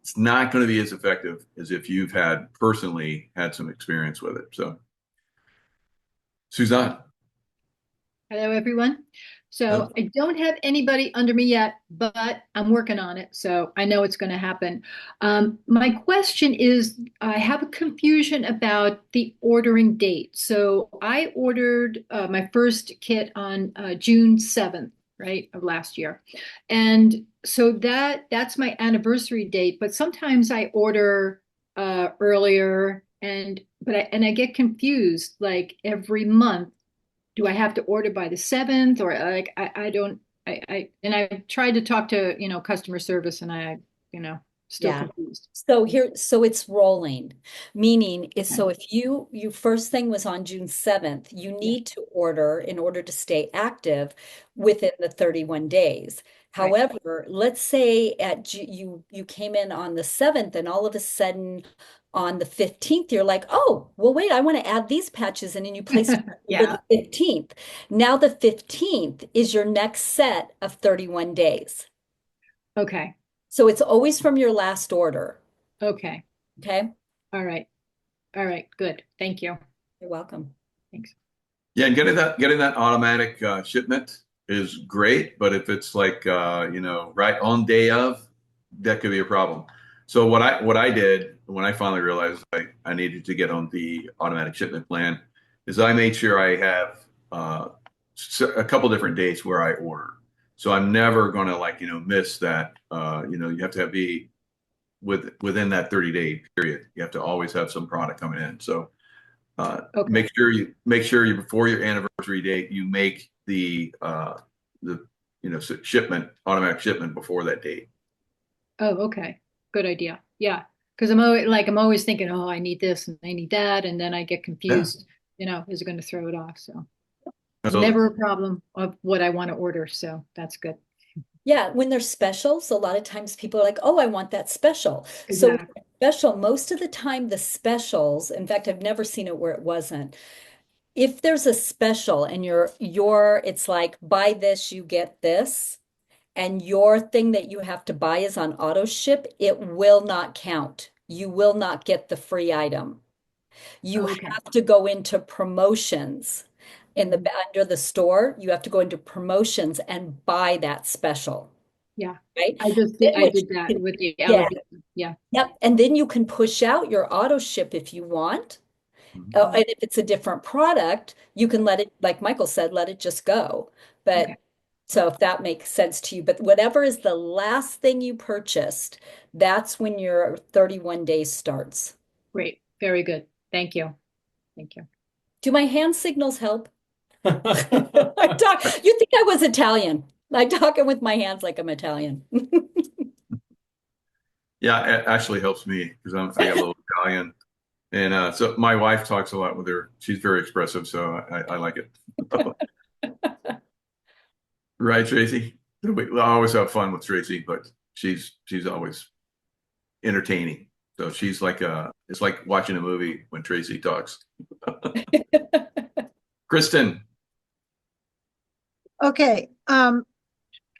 it's not going to be as effective as if you've personally had some experience with it. So, Suzanne. Hello, everyone. So Hello. I don't have anybody under me yet, but I'm working on it. So I know it's going to happen. My question is, I have a confusion about the ordering date. So I ordered my first kit on June 7th, right, of last year. And so that's my anniversary date. But sometimes I order earlier and I get confused, like every month. Do I have to order by the 7th, or like I don't and I tried to talk to customer service, and I still confused. So it's rolling, meaning so if you first thing was on June 7th, you need to order in order to stay active within the 31 days. However, let's say you came in on the 7th and all of a sudden on the 15th, you're like, oh, well, wait, I want to add these patches in, and you place it for the 15th. Now the 15th is your next set of 31 days. Okay. So it's always from your last order. Okay. Okay. All right. Good. Thank you. You're welcome. Thanks. Yeah, and getting that automatic shipment is great, but if it's like right on day of, that could be a problem. So what I did when I finally realized I needed to get on the automatic shipment plan is I made sure I have a couple different dates where I order. So I'm never going to miss that. You have to be within that 30-day period. You have to always have some product coming in. So make sure you before your anniversary date, you make the automatic shipment before that date. Oh, okay. Good idea. Yeah. Because I'm always thinking, oh, I need this and I need that. And then I get confused, is it going to throw it off? So it's never a problem of what I want to order. So that's good. Yeah. When there's specials, a lot of times people are like, oh, I want that special. Exactly. So special, most of the time, the specials, in fact, I've never seen it where it wasn't. If there's a special and it's like, buy this, you get this, and your thing that you have to buy is on auto ship, it will not count. You will not get the free item. You have to go into promotions under the store. You have to go into promotions and buy that special. Yeah. Right. I did that with the allergy. Yeah. Yep. And then you can push out your auto ship if you want. And if it's a different product, you can let it, like Michael said, let it just go. But So if that makes sense to you, but whatever is the last thing you purchased, that's when your 31 days starts. Great. Very good. Thank you. Thank you. Do my hand signals help? You think I was Italian. I'm talking with my hands like I'm Italian. Yeah, it actually helps me because I got a little Italian. And so my wife talks a lot with her. She's very expressive, so I like it. Right, Tracy? I always have fun with Tracy, but she's always entertaining. So she's like it's like watching a movie when Tracy talks. Kristen. Okay, Connie,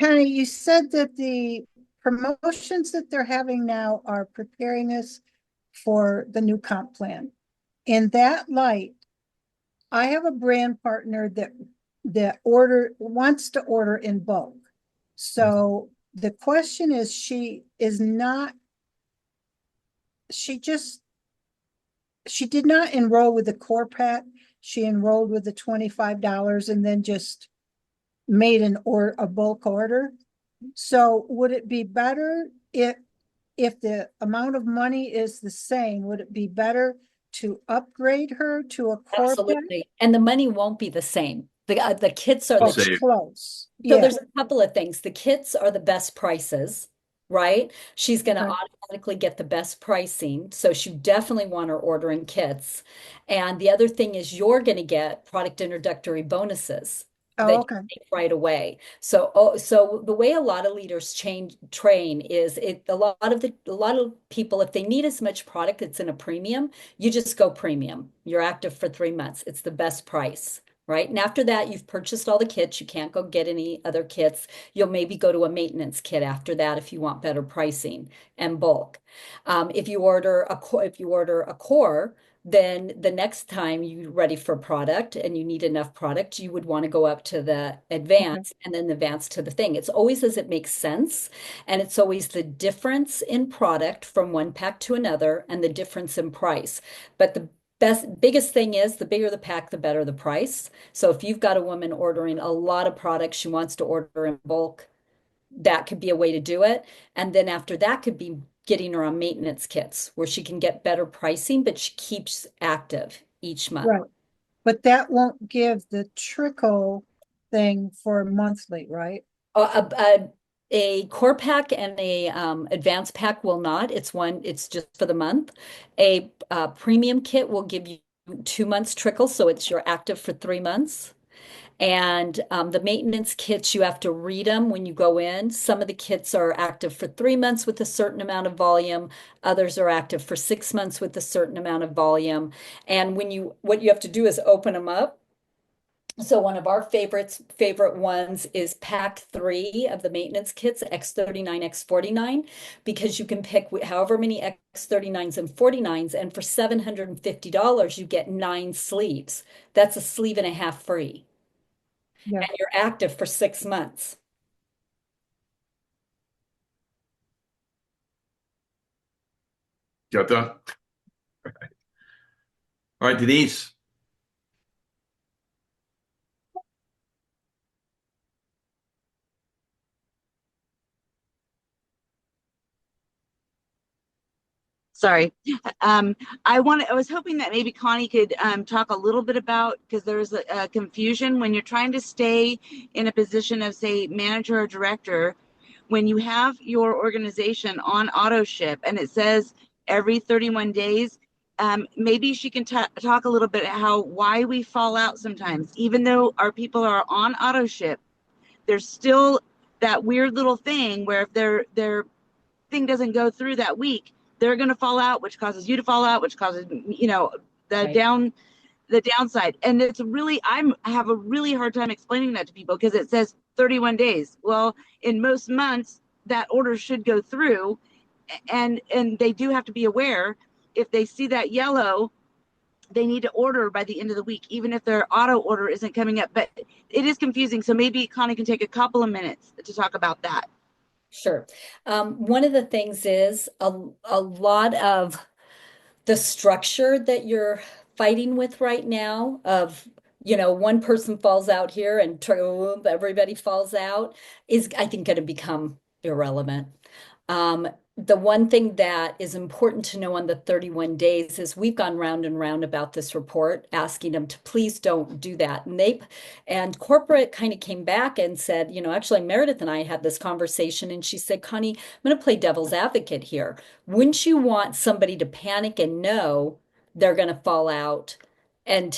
you said that the promotions that they're having now are preparing us for the new comp plan. In that light, I have a brand partner that wants to order in bulk. So the question is, she did not enroll with the core pack. She enrolled with the $25 and then just made a bulk order. So would it be better if the amount of money is the same, would it be better to upgrade her to a core pack? Absolutely. And the money won't be the same. The kits are It's Save. close. So Yeah. there's a couple of things. The kits are the best prices, right? She's going to Okay. automatically get the best pricing. So she definitely want her ordering kits. And the other thing is you're going to get product introductory bonuses that Oh, you okay. take right away. So so the way a lot of leaders train is a lot of people, if they need as much product that's in a premium, you just go premium. You're active for 3 months. It's the best price. Right. And after that, you've purchased all the kits. You can't go get any other kits. You'll maybe go to a maintenance kit after that if you want better pricing and bulk. If you order a core, then the next time you're ready for product and you need enough product, you would want to go up to the advance and then the advance to the thing. It's always as it makes sense. And it's always the difference in product from one pack to another and the difference in price. But the biggest thing is the bigger the pack, the better the price. So if you've got a woman ordering a lot of products, she wants to order in bulk, that could be a way to do it. And then after that could be getting her on maintenance kits where she can get better pricing, but she keeps active each month. Right. But that won't give the trickle thing for monthly, right? A core pack and a advanced pack will not. It's just for the month. A premium kit will give you 2 months trickle, so you're active for 3 months. And the maintenance kits, you have to read them when you go in. Some of the kits are active for 3 months with a certain amount of volume. Others are active for 6 months with a certain amount of volume. And what you have to do is open them up. So one of our favorite ones is pack 3 of the maintenance kits, X39, X49, because you can pick however many X39s and 49s, and for $750, you get 9 sleeves. That's a sleeve and a half free. Yeah. And you're active for 6 months. Got that? All right, Denise. Sorry. I was hoping that maybe Connie could talk a little bit about, because there's a confusion when you're trying to stay in a position of, say, manager or director, when you have your organization on auto ship and it says every 31 days, maybe she can talk a little bit why we fall out sometimes. Even though our people are on auto ship, there's still that weird little thing where if their thing doesn't go through that week, they're going to fall out, which causes you to fall out, which causes, the Right. the downside. And it's really, I have a really hard time explaining that to people because it says 31 days. Well, in most months, that order should go through, and they do have to be aware if they see that yellow, they need to order by the end of the week, even if their auto order isn't coming up. But it is confusing. So maybe Connie can take a couple of minutes to talk about that. Sure. One of the things is a lot of the structure that you're fighting with right now of one person falls out here and everybody falls out is, I think, going to become irrelevant. The one thing that is important to know on the 31 days is we've gone round and round about this report, asking them to please don't do that. And corporate kind of came back and said, actually Meredith and I had this conversation, and she said, Connie, I'm going to play devil's advocate here. Wouldn't you want somebody to panic and know they're going to fall out? And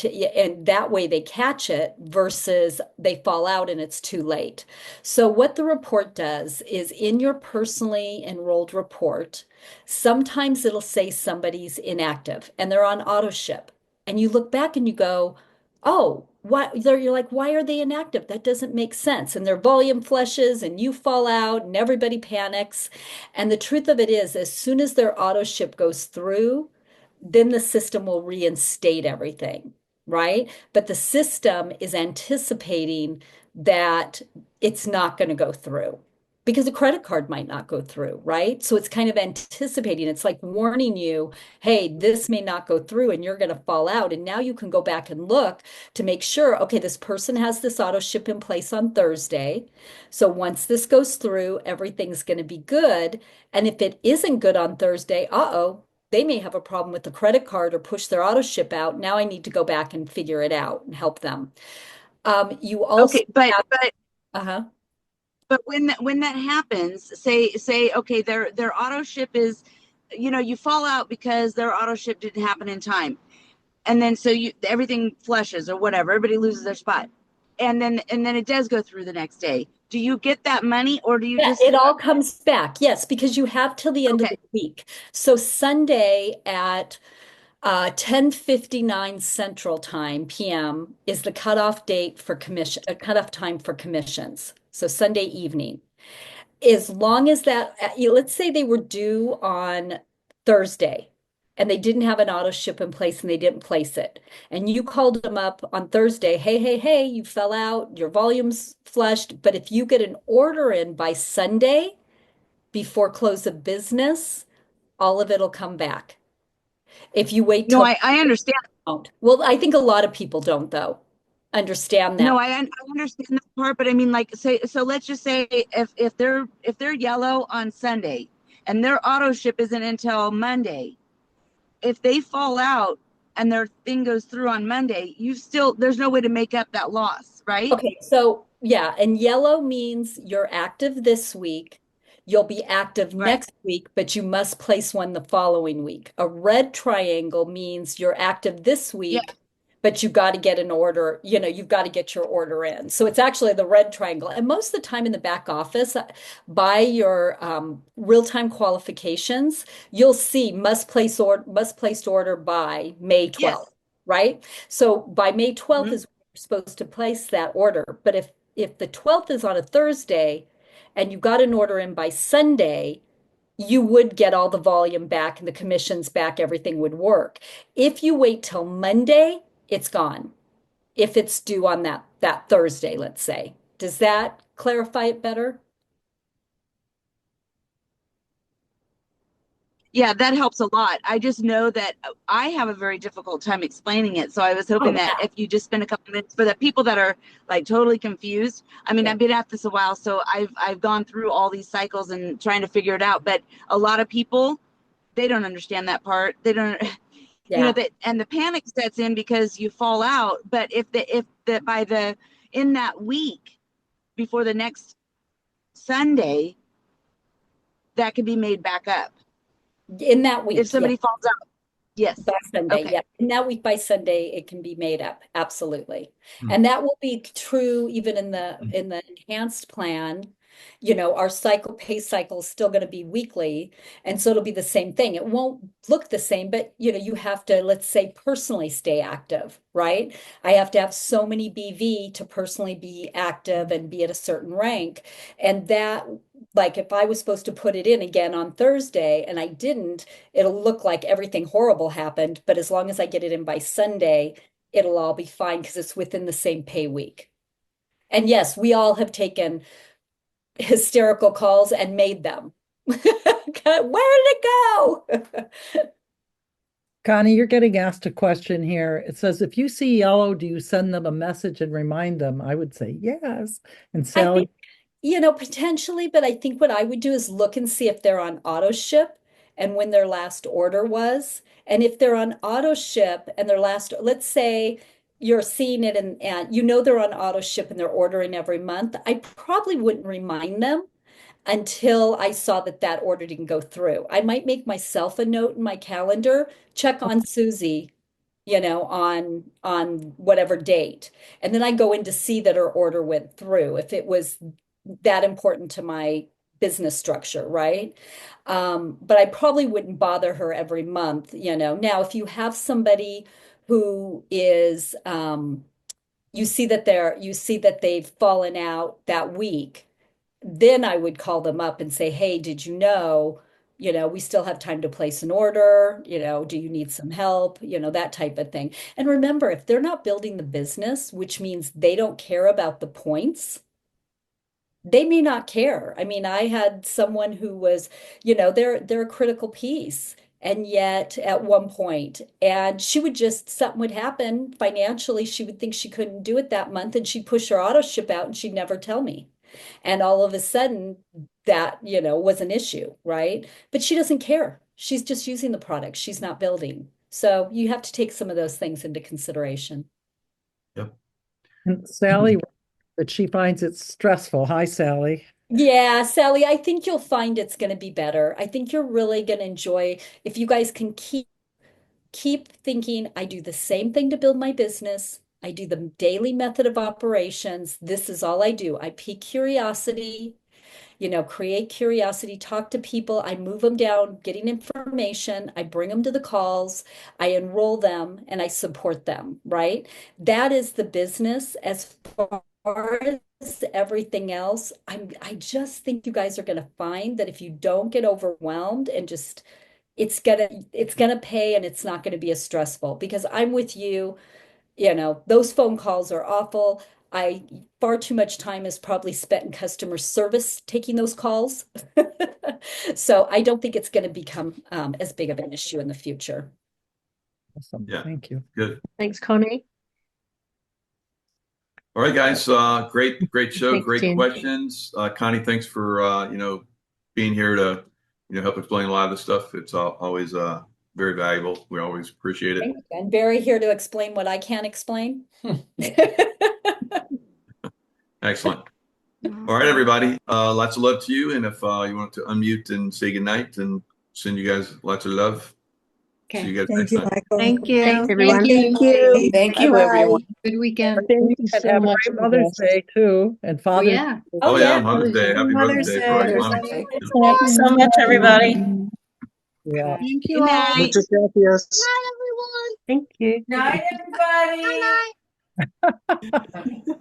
that way they catch it versus they fall out and it's too late. So what the report does is, in your personally enrolled report, sometimes it'll say somebody's inactive and they're on auto ship. And you look back and you go, oh, you're like, why are they inactive? That doesn't make sense. And their volume flushes and you fall out and everybody panics. And the truth of it is, as soon as their auto ship goes through, then the system will reinstate everything, right? But the system is anticipating that it's not going to go through because a credit card might not go through, right? So it's kind of anticipating. It's like warning you, hey, this may not go through and you're going to fall out. And now you can go back and look to make sure, okay, this person has this auto ship in place on Thursday. So once this goes through, everything's going to be good. And if it isn't good on Thursday, they may have a problem with the credit card or push their auto ship out. Now I need to go back and figure it out and help them. You also okay, but when that happens, say okay, their auto ship is, you fall out because their auto ship didn't happen in time, and then so everything flushes or whatever, everybody loses their spot, and then it does go through the next day. Do you get that money, or do you just? It all comes back, yes, because you have till the end of the week. So Sunday at 10:59 Central Time PM is the cutoff date for cutoff time for commissions. So Sunday evening. As long as that, let's say they were due on Thursday and they didn't have an auto ship in place and they didn't place it. And you called them up on Thursday, hey, you fell out, your volume's flushed. But if you get an order in by Sunday before close of business, all of it'll come back. If you wait till I understand. Well, I think a lot of people don't, though, understand that. No, I understand that part, but I mean, like, so let's just say if they're yellow on Sunday and their auto ship isn't until Monday, if they fall out and their thing goes through on Monday, there's no way to make up that loss, right? Okay, so yeah, and yellow means you're active this week. You'll be active next week, but you must place one the following week. A red triangle means you're active this week, but you got to get an order, you've got to get your order in. So it's actually the red triangle. And most of the time in the back office, by your real-time qualifications, you'll see must placed order by May 12th, right? So by May 12th is when you're supposed to place that order. But if the 12th is on a Thursday and you got an order in by Sunday, you would get all the volume back and the commissions back, everything would work. If you wait till Monday, it's gone. If it's due on that Thursday, let's say. Does that clarify it better? Yeah, that helps a lot. I just know that I have a very difficult time explaining it. So I was hoping that if you just spend a couple minutes for the people that are like totally confused. I mean, I've been at this a while, so I've gone through all these cycles and trying to figure it out. But a lot of people, they don't understand that part. They don't, and the panic sets in because you fall out. But if in that week before the next Sunday, that could be made back up. In that week, if somebody falls out, by Sunday, in that week by Sunday, it can be made up, absolutely. And that will be true even in the enhanced plan. Our pay cycle is still going to be weekly, and so it'll be the same thing. It won't look the same, but you have to, let's say, personally stay active, right? I have to have so many BV to personally be active and be at a certain rank, and that, like, if I was supposed to put it in again on Thursday and I didn't, it'll look like everything horrible happened. But as long as I get it in by Sunday, it'll all be fine because it's within the same pay week. And yes, we all have taken hysterical calls and made them. Where did it go? Connie, you're getting asked a question here. It says, if you see yellow, do you send them a message and remind them? I would say yes. And I Sally, think, potentially, but I think what I would do is look and see if they're on auto ship and when their last order was. And if they're on auto ship and their last, let's say you're seeing it and they're on auto ship and they're ordering every month, I probably wouldn't remind them until I saw that that order didn't go through. I might make myself a note in my calendar, check on Susie, on whatever date. And then I go in to see that her order went through if it was that important to my business structure, right? But I probably wouldn't bother her every month. Now, if you have somebody who is you see that they've fallen out that week, then I would call them up and say, hey, did you know, we still have time to place an order, do you need some help, that type of thing. And remember, if they're not building the business, which means they don't care about the points, they may not care. I mean, I had someone who was, they're a critical piece. And yet at one point, and something would happen financially. She would think she couldn't do it that month and she'd push her auto ship out and she'd never tell me. And all of a sudden that, was an issue, right? But she doesn't care. She's just using the product. She's not building. So you have to take some of those things into consideration. Yep. and Sally, that she finds it stressful. Hi, Sally. Yeah, Sally, I think you'll find it's going to be better. I think you're really going to enjoy if you guys can keep thinking, I do the same thing to build my business. I do the daily method of operations. This is all I do. I pique curiosity, create curiosity, talk to people. I move them down, getting information. I bring them to the calls. I enroll them and I support them, right? That is the business. As far as everything else, I just think you guys are going to find that if you don't get overwhelmed and just it's gonna pay and it's not gonna be as stressful because I'm with you. Those phone calls are awful. Far too much time is probably spent in customer service taking those calls. So I don't think it's going to become as big of an issue in the future. Awesome. Yeah. Thank you. Good. Thanks, Connie. All right, guys. Great show. Thanks, Great Jen. questions. Connie, thanks for being here to help explain a lot of this stuff. It's always very valuable. We always appreciate it. Thank you. And Barry here to explain what I can't explain. Excellent. All right, everybody. Lots of love to you. And if you want to unmute and say goodnight and send you guys lots of love. Okay. See you guys Thank next you, time. Michael. Thank you. Thanks, everyone. Thank you. Thank you, Bye-bye. everyone. Good weekend. Thank you And so have a much. great Mother's Day too, and Oh, Father's yeah. Day. Oh, yeah, yeah. Mother's Day. Happy Mother's Day for our Mother's moms. Day. Thank you so much, everybody. Yeah. Thank you Good all. night. Muchas gracias. Thank you. Night, everybody. Bye.